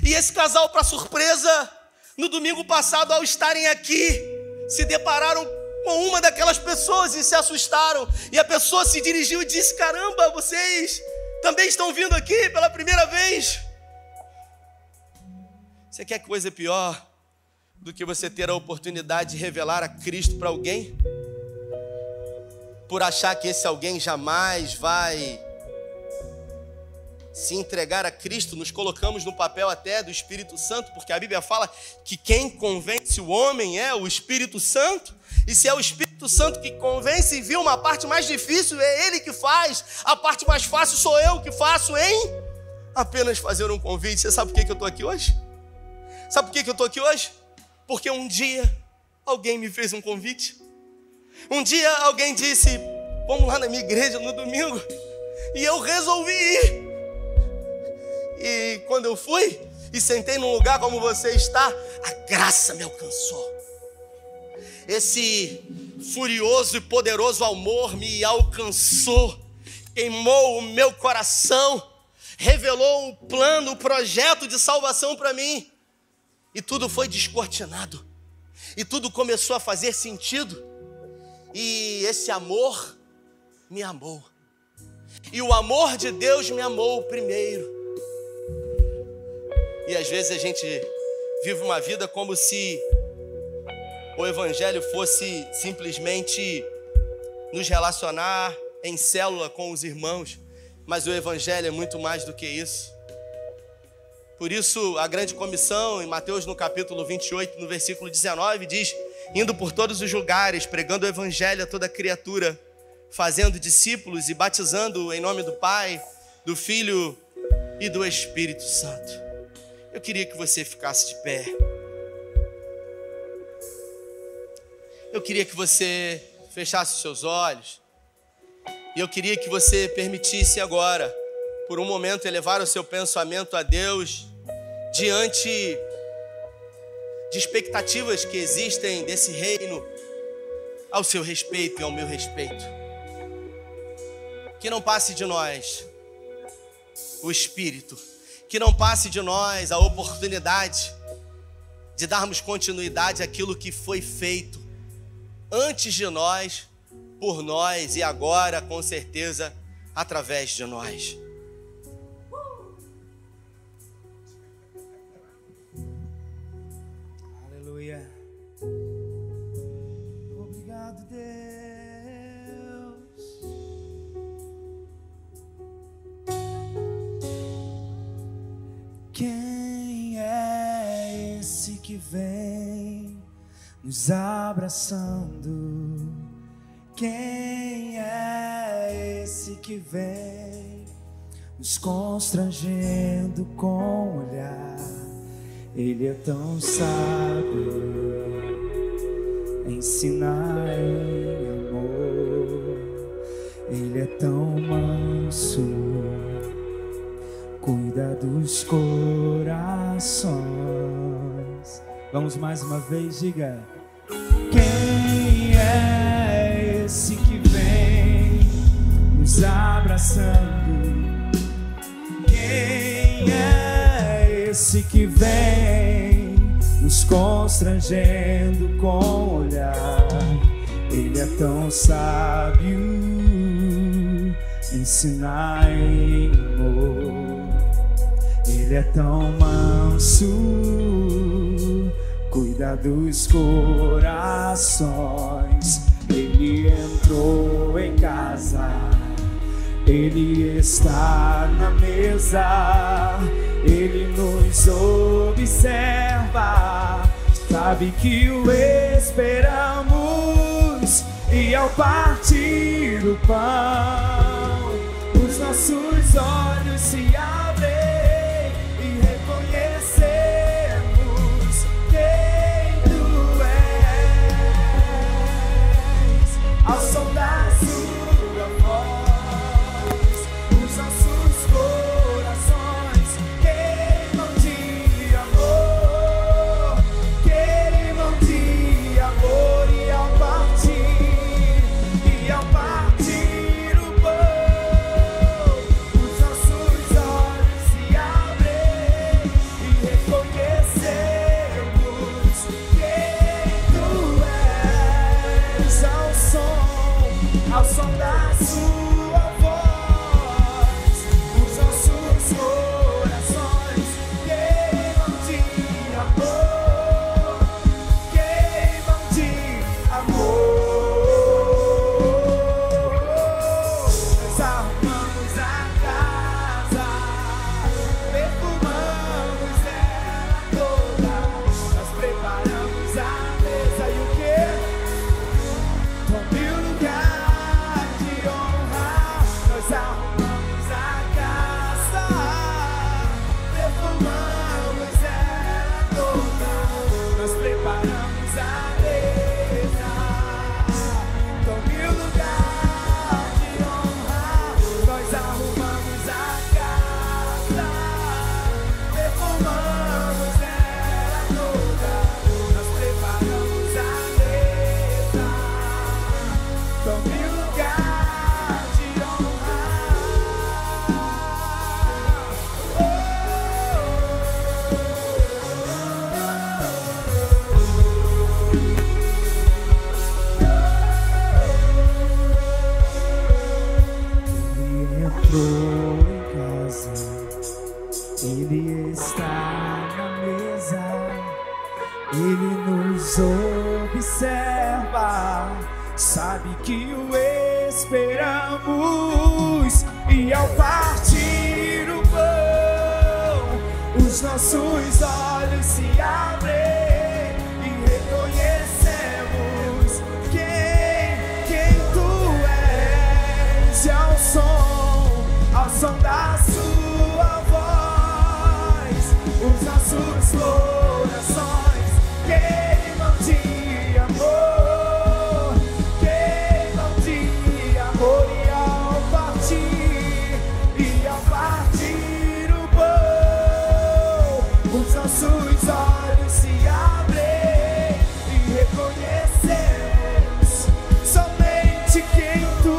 E esse casal, para surpresa, no domingo passado, ao estarem aqui, se depararam com uma daquelas pessoas e se assustaram. E a pessoa se dirigiu e disse: caramba, vocês também estão vindo aqui pela primeira vez? Você quer coisa pior do que você ter a oportunidade de revelar a Cristo para alguém? Por achar que esse alguém jamais vai se entregar a Cristo, nos colocamos no papel até do Espírito Santo, porque a Bíblia fala que quem convence o homem é o Espírito Santo. E se é o Espírito Santo que convence, viu, uma parte mais difícil é Ele que faz, a parte mais fácil sou eu que faço em apenas fazer um convite. Você sabe por que eu estou aqui hoje? Sabe por que eu estou aqui hoje? Porque um dia alguém me fez um convite. Um dia alguém disse: vamos lá na minha igreja no domingo. E eu resolvi ir. E quando eu fui e sentei num lugar como você está, a graça me alcançou. Esse furioso e poderoso amor me alcançou, queimou o meu coração, revelou o plano, o projeto de salvação para mim. E tudo foi descortinado. E tudo começou a fazer sentido. E esse amor me amou. E o amor de Deus me amou primeiro. E às vezes a gente vive uma vida como se o Evangelho fosse simplesmente nos relacionar em célula com os irmãos. Mas o Evangelho é muito mais do que isso. Por isso, a grande comissão, em Mateus no capítulo 28, no versículo 19, diz: indo por todos os lugares, pregando o Evangelho a toda criatura, fazendo discípulos e batizando em nome do Pai, do Filho e do Espírito Santo. Eu queria que você ficasse de pé. Eu queria que você fechasse os seus olhos. E eu queria que você permitisse agora, por um momento, elevar o seu pensamento a Deus diante de expectativas que existem desse reino ao seu respeito e ao meu respeito. Que não passe de nós o Espírito, que não passe de nós a oportunidade de darmos continuidade àquilo que foi feito antes de nós, por nós e agora, com certeza, através de nós. Aleluia. Obrigado, Deus. Quem é esse que vem nos abraçando? Quem é esse que vem nos constrangendo com o olhar? Ele é tão sábio, ensina em amor. Ele é tão manso, cuida dos corações. Vamos mais uma vez, diga: quem é esse que vem nos abraçando? Quem é esse que vem nos constrangendo com o olhar? Ele é tão sábio, ensina em amor. Ele é tão manso, cuida dos corações. Ele entrou em casa, Ele está na mesa, Ele nos observa, sabe que o esperamos. E ao partir o pão, os nossos olhos se abrem e reconhecemos quem Tu és. Ao som da Sua voz, os nossos corações queimam de amor, queimam de amor. E ao partir o pão, os nossos olhos se abrem e reconhecemos quem Tu és. Ao som da Sua voz, os nossos corações queimam de amor, queimam de amor. Nós arrumamos a casa, perfumamos ela toda, nós preparamos a mesa e o quê? Tome o lugar de honra. Nós arrumamos a casa, perfumamos ela toda, nós preparamos a mesa. Tome o lugar de honra. Nós arrumamos a casa, perfumamos ela toda, nós preparamos a mesa. Tome o lugar de honra. Ele entrou em casa, Ele está na mesa, Ele nos observa, sabe que o esperamos. E ao partir o pão, os nossos olhos se abrem e reconhecemos quem Tu és. E ao som da Sua voz, os nossos corações queimam de amor, queimam de amor. E ao partir o pão, os nossos olhos se abrem e reconhecemos somente quem Tu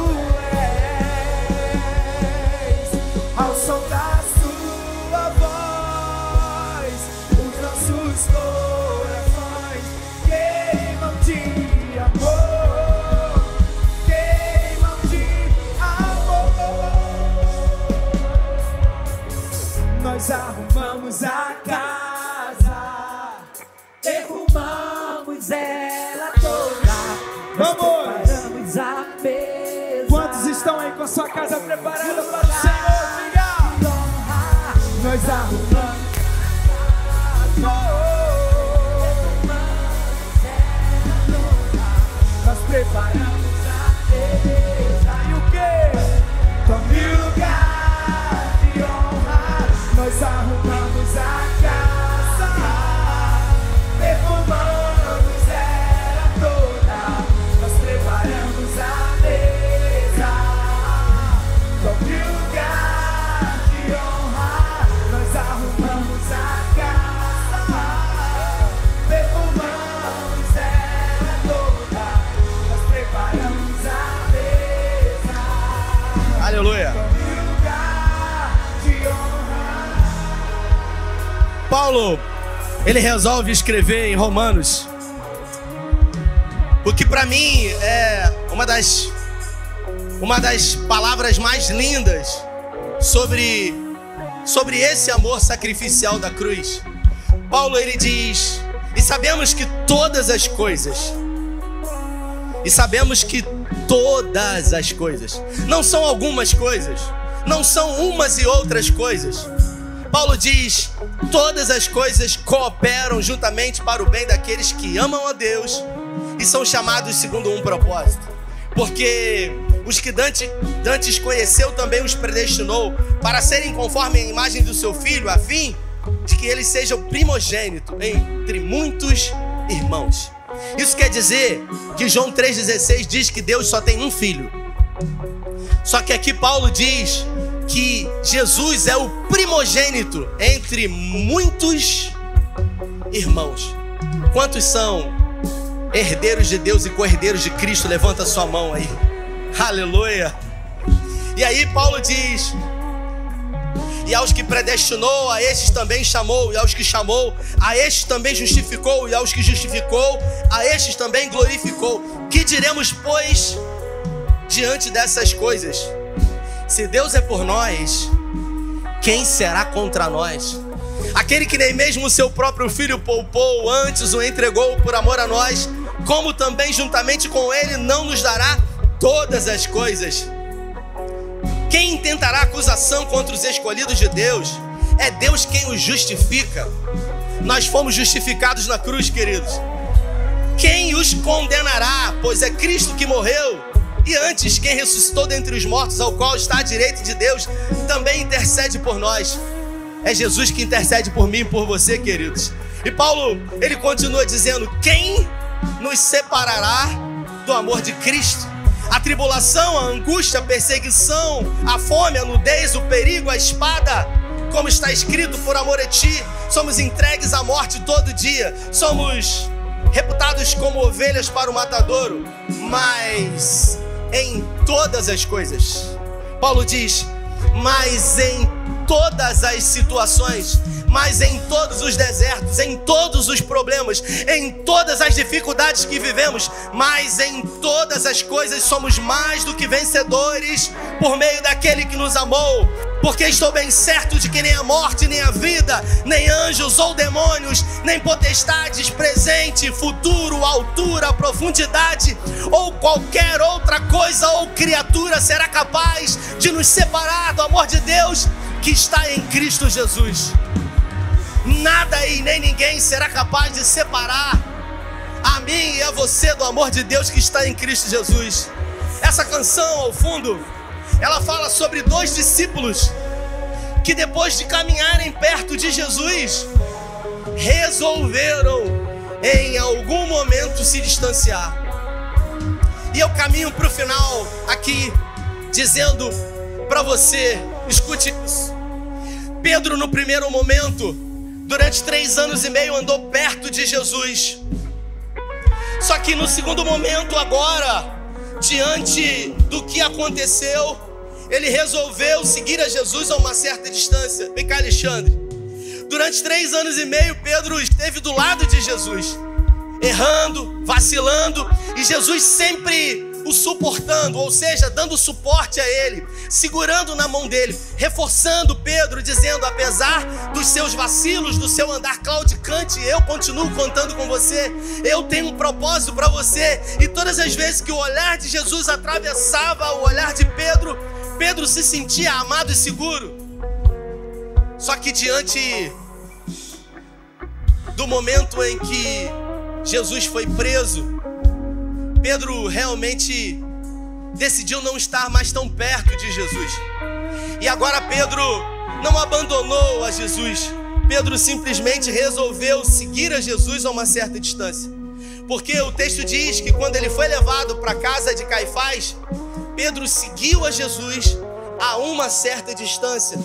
és. Ao som da Sua voz, os nossos corações queimam de amor, queimam de amor. Nós arrumamos a casa, perfumamos ela toda, nós preparamos a mesa. Quantos estão aí com a sua casa preparada para o Senhor? Obrigado. Nós arrumamos a casa, nós preparamos a mesa. E o quê? Tome o lugar de honra. Nós arrumamos a casa, perfumamos ela toda, nós preparamos a mesa. Tome o lugar de honra. Nós arrumamos a casa, perfumamos ela toda, nós preparamos a mesa. Aleluia. Tome o lugar de honra. Paulo, ele resolve escrever em Romanos, o que para mim é uma das palavras mais lindas sobre esse amor sacrificial da cruz. Paulo, ele diz: E sabemos que todas as coisas, não são algumas coisas, não são umas e outras coisas. Paulo diz: todas as coisas cooperam juntamente para o bem daqueles que amam a Deus e são chamados segundo um propósito. Porque os que dantes conheceu também os predestinou para serem conforme a imagem do seu Filho, a fim de que ele seja o primogênito entre muitos irmãos. Isso quer dizer que João 3,16 diz que Deus só tem um filho. Só que aqui Paulo diz que Jesus é o primogênito entre muitos irmãos. Quantos são herdeiros de Deus e co-herdeiros de Cristo? Levanta sua mão aí. Aleluia. E aí Paulo diz: e aos que predestinou, a estes também chamou, e aos que chamou, a estes também justificou, e aos que justificou, a estes também glorificou. Que diremos, pois, diante dessas coisas? Se Deus é por nós, quem será contra nós? Aquele que nem mesmo o seu próprio Filho poupou, antes o entregou por amor a nós, como também juntamente com ele não nos dará todas as coisas? Quem intentará acusação contra os escolhidos de Deus? É Deus quem os justifica. Nós fomos justificados na cruz, queridos. Quem os condenará? Pois é Cristo que morreu, e antes quem ressuscitou dentre os mortos, ao qual está à direita de Deus, também intercede por nós. É Jesus que intercede por mim e por você, queridos. E Paulo, ele continua dizendo: quem nos separará do amor de Cristo? A tribulação, a angústia, a perseguição, a fome, a nudez, o perigo, a espada. Como está escrito: por amor a ti, somos entregues à morte todo dia. Somos reputados como ovelhas para o matadouro. Mas em todas as coisas, Paulo diz, mas em todas as situações, mas em todos os desertos, em todos os problemas, em todas as dificuldades que vivemos, mas em todas as coisas somos mais do que vencedores por meio daquele que nos amou. Porque estou bem certo de que nem a morte, nem a vida, nem anjos ou demônios, nem potestades, presente, futuro, altura, profundidade, ou qualquer outra coisa ou criatura será capaz de nos separar do amor de Deus que está em Cristo Jesus. Nada e nem ninguém será capaz de separar a mim e a você do amor de Deus que está em Cristo Jesus. Essa canção, ao fundo, ela fala sobre dois discípulos que, depois de caminharem perto de Jesus, resolveram em algum momento se distanciar. E eu caminho para o final aqui dizendo para você: escute isso. Pedro, no primeiro momento, durante 3 anos e meio, andou perto de Jesus. Só que no segundo momento, agora, diante do que aconteceu, ele resolveu seguir a Jesus a uma certa distância. Vem cá, Alexandre. Durante 3 anos e meio, Pedro esteve do lado de Jesus, errando, vacilando, e Jesus sempre o suportando, ou seja, dando suporte a ele, segurando na mão dele, reforçando Pedro, dizendo: apesar dos seus vacilos, do seu andar claudicante, eu continuo contando com você, eu tenho um propósito para você. E todas as vezes que o olhar de Jesus atravessava o olhar de Pedro, Pedro se sentia amado e seguro. Só que diante do momento em que Jesus foi preso, Pedro realmente decidiu não estar mais tão perto de Jesus. E agora Pedro não abandonou a Jesus. Pedro simplesmente resolveu seguir a Jesus a uma certa distância. Porque o texto diz que quando ele foi levado para a casa de Caifás, Pedro seguiu a Jesus a uma certa distância.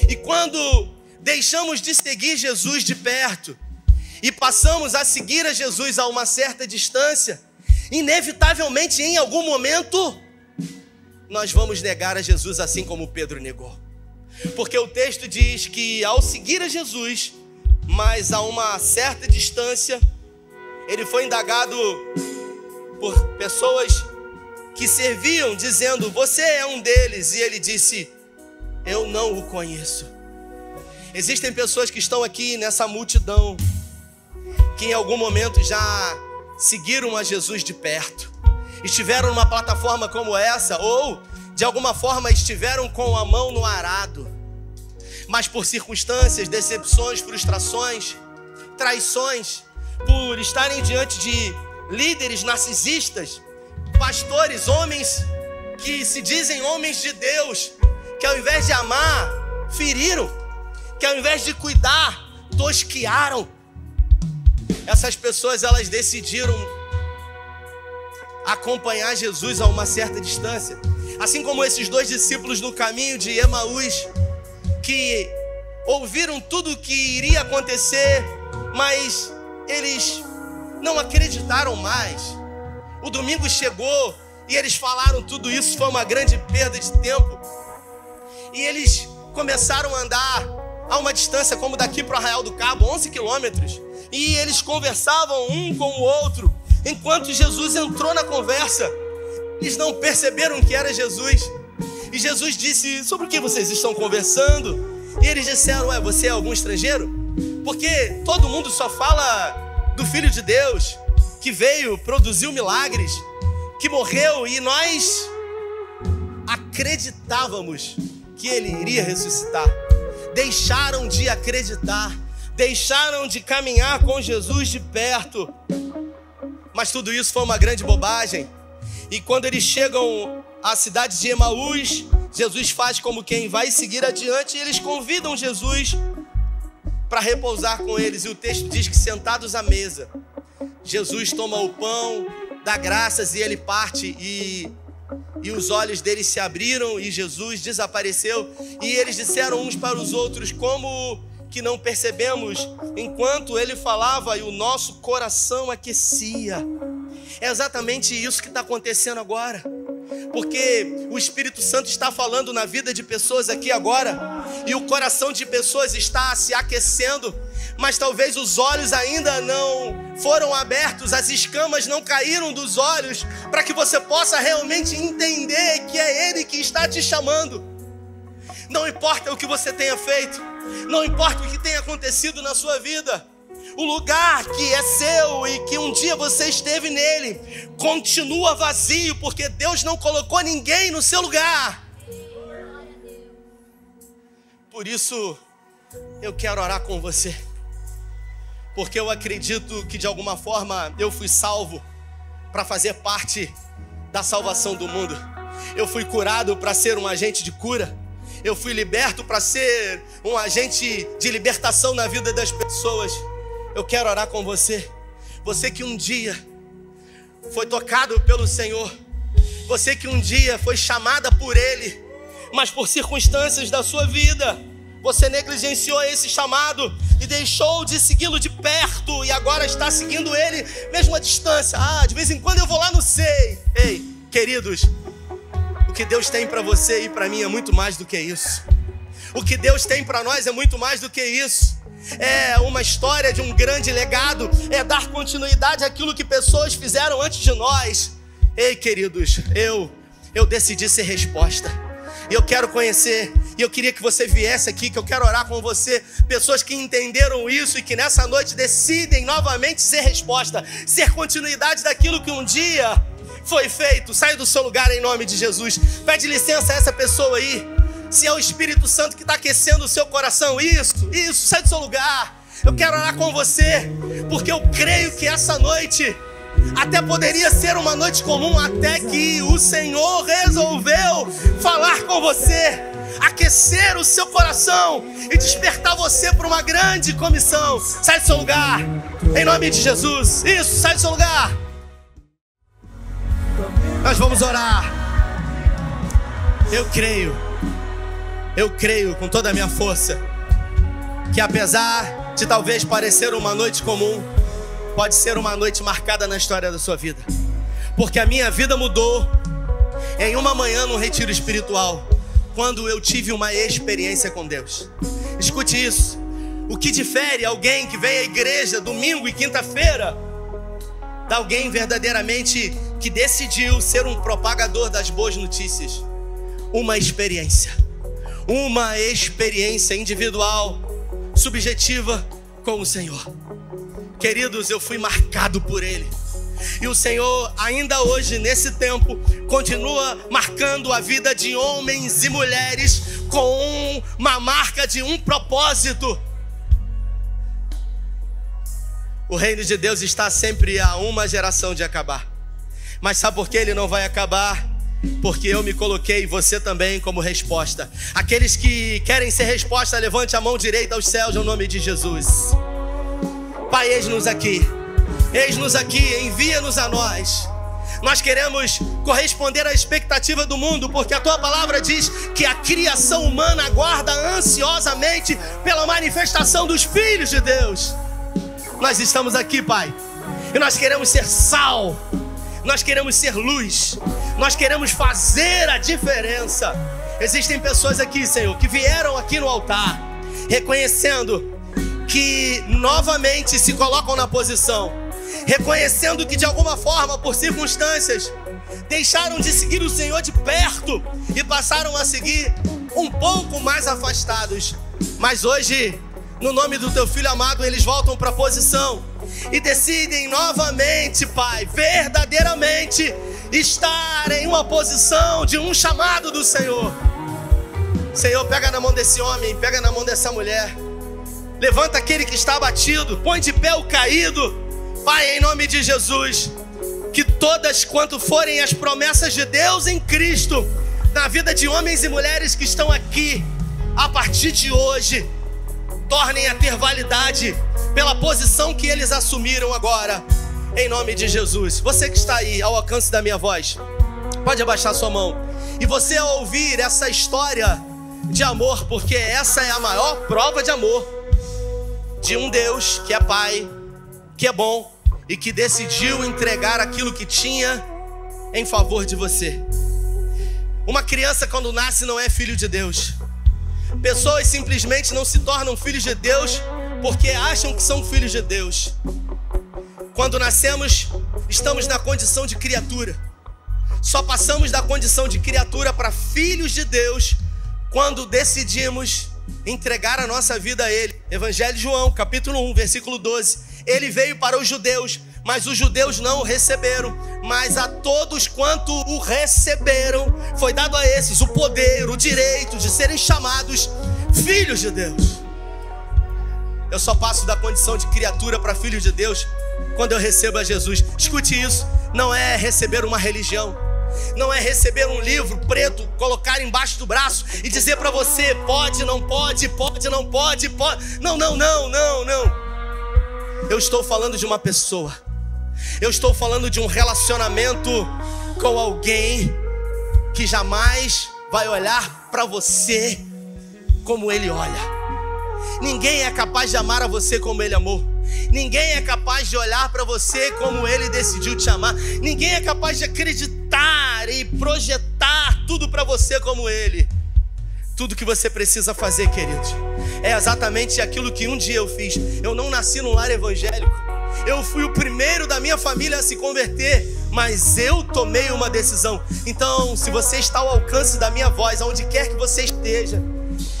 E quando deixamos de seguir Jesus de perto e passamos a seguir a Jesus a uma certa distância, inevitavelmente, em algum momento, nós vamos negar a Jesus, assim como Pedro negou. Porque o texto diz que ao seguir a Jesus, mas a uma certa distância, ele foi indagado por pessoas que serviam, dizendo: você é um deles. E ele disse: eu não o conheço. Existem pessoas que estão aqui nessa multidão que em algum momento já seguiram a Jesus de perto, estiveram numa plataforma como essa, ou de alguma forma estiveram com a mão no arado, mas por circunstâncias, decepções, frustrações, traições, por estarem diante de líderes narcisistas, pastores, homens que se dizem homens de Deus, que ao invés de amar, feriram, que ao invés de cuidar, tosquiaram. Essas pessoas, elas decidiram acompanhar Jesus a uma certa distância, assim como esses dois discípulos no caminho de Emaús, que ouviram tudo o que iria acontecer, mas eles não acreditaram mais. O domingo chegou e eles falaram tudo isso, foi uma grande perda de tempo. E eles começaram a andar a uma distância como daqui para o Arraial do Cabo, 11 quilômetros. E eles conversavam um com o outro. Enquanto Jesus entrou na conversa, eles não perceberam que era Jesus. E Jesus disse: sobre o que vocês estão conversando? E eles disseram: você é algum estrangeiro? Porque todo mundo só fala do Filho de Deus, que veio, produziu milagres, que morreu, e nós acreditávamos que ele iria ressuscitar. Deixaram de acreditar, deixaram de caminhar com Jesus de perto. Mas tudo isso foi uma grande bobagem. E quando eles chegam à cidade de Emaús, Jesus faz como quem vai seguir adiante, e eles convidam Jesus para repousar com eles. E o texto diz que sentados à mesa, Jesus toma o pão, dá graças e ele parte, e os olhos deles se abriram e Jesus desapareceu. E eles disseram uns para os outros: como que não percebemos enquanto ele falava e o nosso coração aquecia? É exatamente isso que está acontecendo agora, porque o Espírito Santo está falando na vida de pessoas aqui agora, e o coração de pessoas está se aquecendo, mas talvez os olhos ainda não foram abertos, as escamas não caíram dos olhos, para que você possa realmente entender que é Ele que está te chamando. Não importa o que você tenha feito, não importa o que tenha acontecido na sua vida, o lugar que é seu e que um dia você esteve nele continua vazio, porque Deus não colocou ninguém no seu lugar. Por isso eu quero orar com você, porque eu acredito que de alguma forma eu fui salvo para fazer parte da salvação do mundo. Eu fui curado para ser um agente de cura. Eu fui liberto para ser um agente de libertação na vida das pessoas. Eu quero orar com você. Você que um dia foi tocado pelo Senhor. Você que um dia foi chamada por Ele, mas por circunstâncias da sua vida, você negligenciou esse chamado e deixou de segui-lo de perto, e agora está seguindo Ele mesmo à distância. De vez em quando eu vou lá no SEI. Ei, queridos, o que Deus tem para você e para mim é muito mais do que isso. O que Deus tem para nós é muito mais do que isso. É uma história de um grande legado, é dar continuidade àquilo que pessoas fizeram antes de nós. Ei, queridos, eu decidi ser resposta. E eu quero conhecer, e eu queria que você viesse aqui, que eu quero orar com você. Pessoas que entenderam isso e que nessa noite decidem novamente ser resposta, ser continuidade daquilo que um dia foi feito. Sai do seu lugar em nome de Jesus. Pede licença a essa pessoa aí. Se é o Espírito Santo que está aquecendo o seu coração, isso, sai do seu lugar. Eu quero orar com você, porque eu creio que essa noite até poderia ser uma noite comum, até que o Senhor resolveu falar com você, aquecer o seu coração e despertar você para uma grande comissão. Sai do seu lugar, em nome de Jesus. Isso, sai do seu lugar. Nós vamos orar. Eu creio com toda a minha força que, apesar de talvez parecer uma noite comum, pode ser uma noite marcada na história da sua vida. Porque a minha vida mudou em uma manhã num retiro espiritual, quando eu tive uma experiência com Deus. Escute isso. O que difere alguém que vem à igreja domingo e quinta-feira de alguém verdadeiramente que decidiu ser um propagador das boas notícias? Uma experiência individual, subjetiva com o Senhor. Queridos, eu fui marcado por Ele. E o Senhor, ainda hoje, nesse tempo, continua marcando a vida de homens e mulheres com uma marca de um propósito. O reino de Deus está sempre a uma geração de acabar. Mas sabe por que ele não vai acabar? Porque eu me coloquei, você também, como resposta. Aqueles que querem ser resposta, levante a mão direita aos céus, no nome de Jesus. Pai, eis-nos aqui, envia-nos a nós. Nós queremos corresponder à expectativa do mundo, porque a tua palavra diz que a criação humana aguarda ansiosamente pela manifestação dos filhos de Deus. Nós estamos aqui, Pai, e nós queremos ser sal, nós queremos ser luz, nós queremos fazer a diferença. Existem pessoas aqui, Senhor, que vieram aqui no altar reconhecendo que novamente se colocam na posição, reconhecendo que de alguma forma, por circunstâncias, deixaram de seguir o Senhor de perto e passaram a seguir um pouco mais afastados. Mas hoje, no nome do teu Filho amado, eles voltam para a posição e decidem novamente, Pai, verdadeiramente estar em uma posição de um chamado do Senhor. Senhor, pega na mão desse homem, pega na mão dessa mulher. Levanta aquele que está abatido, põe de pé o caído. Pai, em nome de Jesus, que todas quanto forem as promessas de Deus em Cristo, na vida de homens e mulheres que estão aqui, a partir de hoje, tornem a ter validade pela posição que eles assumiram agora, em nome de Jesus. Você que está aí ao alcance da minha voz, pode abaixar sua mão. E você, ao ouvir essa história de amor, porque essa é a maior prova de amor de um Deus que é Pai, que é bom e que decidiu entregar aquilo que tinha em favor de você. Uma criança, quando nasce, não é filho de Deus. Pessoas simplesmente não se tornam filhos de Deus porque acham que são filhos de Deus. Quando nascemos, estamos na condição de criatura. Só passamos da condição de criatura para filhos de Deus quando decidimos entregar a nossa vida a Ele. Evangelho de João, capítulo 1, versículo 12. Ele veio para os judeus, mas os judeus não o receberam. Mas a todos quanto o receberam, foi dado a esses o poder, o direito de serem chamados filhos de Deus. Eu só passo da condição de criatura para filho de Deus quando eu recebo a Jesus. Escute isso, não é receber uma religião, não é receber um livro preto, colocar embaixo do braço e dizer para você, pode, não pode, pode, não pode, pode. Não. Eu estou falando de uma pessoa. Eu estou falando de um relacionamento com alguém que jamais vai olhar para você como Ele olha. Ninguém é capaz de amar a você como Ele amou. Ninguém é capaz de olhar para você como Ele decidiu te amar. Ninguém é capaz de acreditar e projetar tudo para você como Ele. Tudo que você precisa fazer, queridos, é exatamente aquilo que um dia eu fiz. Eu não nasci num lar evangélico. Eu fui o primeiro da minha família a se converter, mas eu tomei uma decisão. Então, se você está ao alcance da minha voz, aonde quer que você esteja,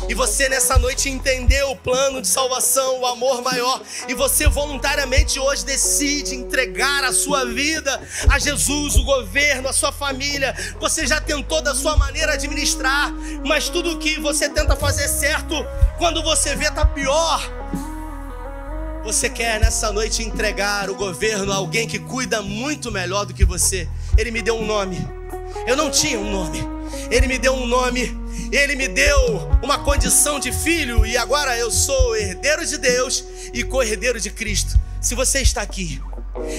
e você nessa noite entendeu o plano de salvação, o amor maior, e você voluntariamente hoje decide entregar a sua vida a Jesus, o governo, a sua família. Você já tentou da sua maneira administrar, mas tudo que você tenta fazer certo, quando você vê tá pior. Você quer nessa noite entregar o governo a alguém que cuida muito melhor do que você. Ele me deu um nome. Eu não tinha um nome. Ele me deu um nome. Ele me deu uma condição de filho. E agora eu sou herdeiro de Deus e co-herdeiro de Cristo. Se você está aqui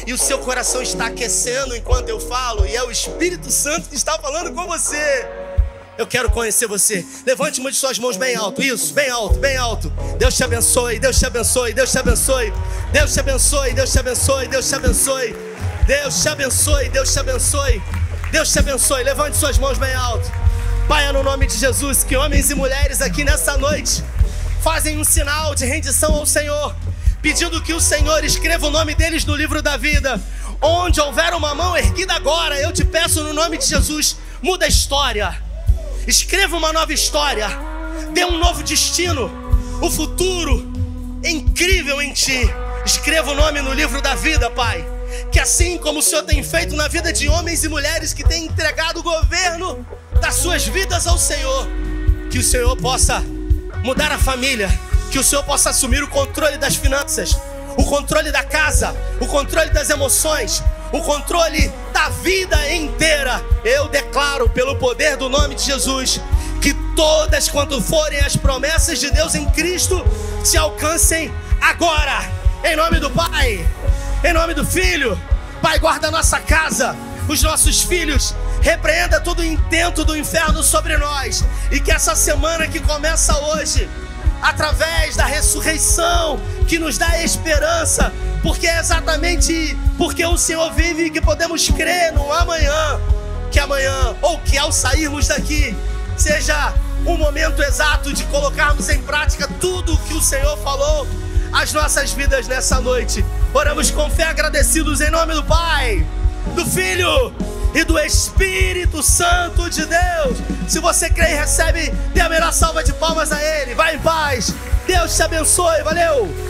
e o seu coração está aquecendo enquanto eu falo, e é o Espírito Santo que está falando com você, eu quero conhecer você. Levante uma de suas mãos bem alto. Isso, bem alto, bem alto. Deus te abençoe, Deus te abençoe, Deus te abençoe. Deus te abençoe, Deus te abençoe, Deus te abençoe. Deus te abençoe, Deus te abençoe. Deus te abençoe. Levante suas mãos bem alto. Pai, é no nome de Jesus que homens e mulheres aqui nessa noite fazem um sinal de rendição ao Senhor, pedindo que o Senhor escreva o nome deles no livro da vida. Onde houver uma mão erguida agora, eu te peço no nome de Jesus, muda a história. Escreva uma nova história. Dê um novo destino. O futuro incrível em ti Escreva o nome no livro da vida, Pai. Que assim como o Senhor tem feito na vida de homens e mulheres que têm entregado o governo das suas vidas ao Senhor, que o Senhor possa mudar a família, que o Senhor possa assumir o controle das finanças, o controle da casa, o controle das emoções, o controle da vida inteira. Eu declaro pelo poder do nome de Jesus que todas quanto forem as promessas de Deus em Cristo se alcancem agora, em nome do Pai, em nome do Filho. Pai, guarda a nossa casa, os nossos filhos, repreenda todo o intento do inferno sobre nós, e que essa semana que começa hoje, através da ressurreição que nos dá esperança, porque é exatamente porque o Senhor vive que podemos crer no amanhã, que amanhã, ou que ao sairmos daqui, seja um momento exato de colocarmos em prática tudo o que o Senhor falou às nossas vidas nessa noite. Oramos com fé, agradecidos em nome do Pai, do Filho e do Espírito Santo de Deus. Se você crê e recebe, dê a melhor salva de palmas a Ele. Vai em paz, Deus te abençoe, valeu!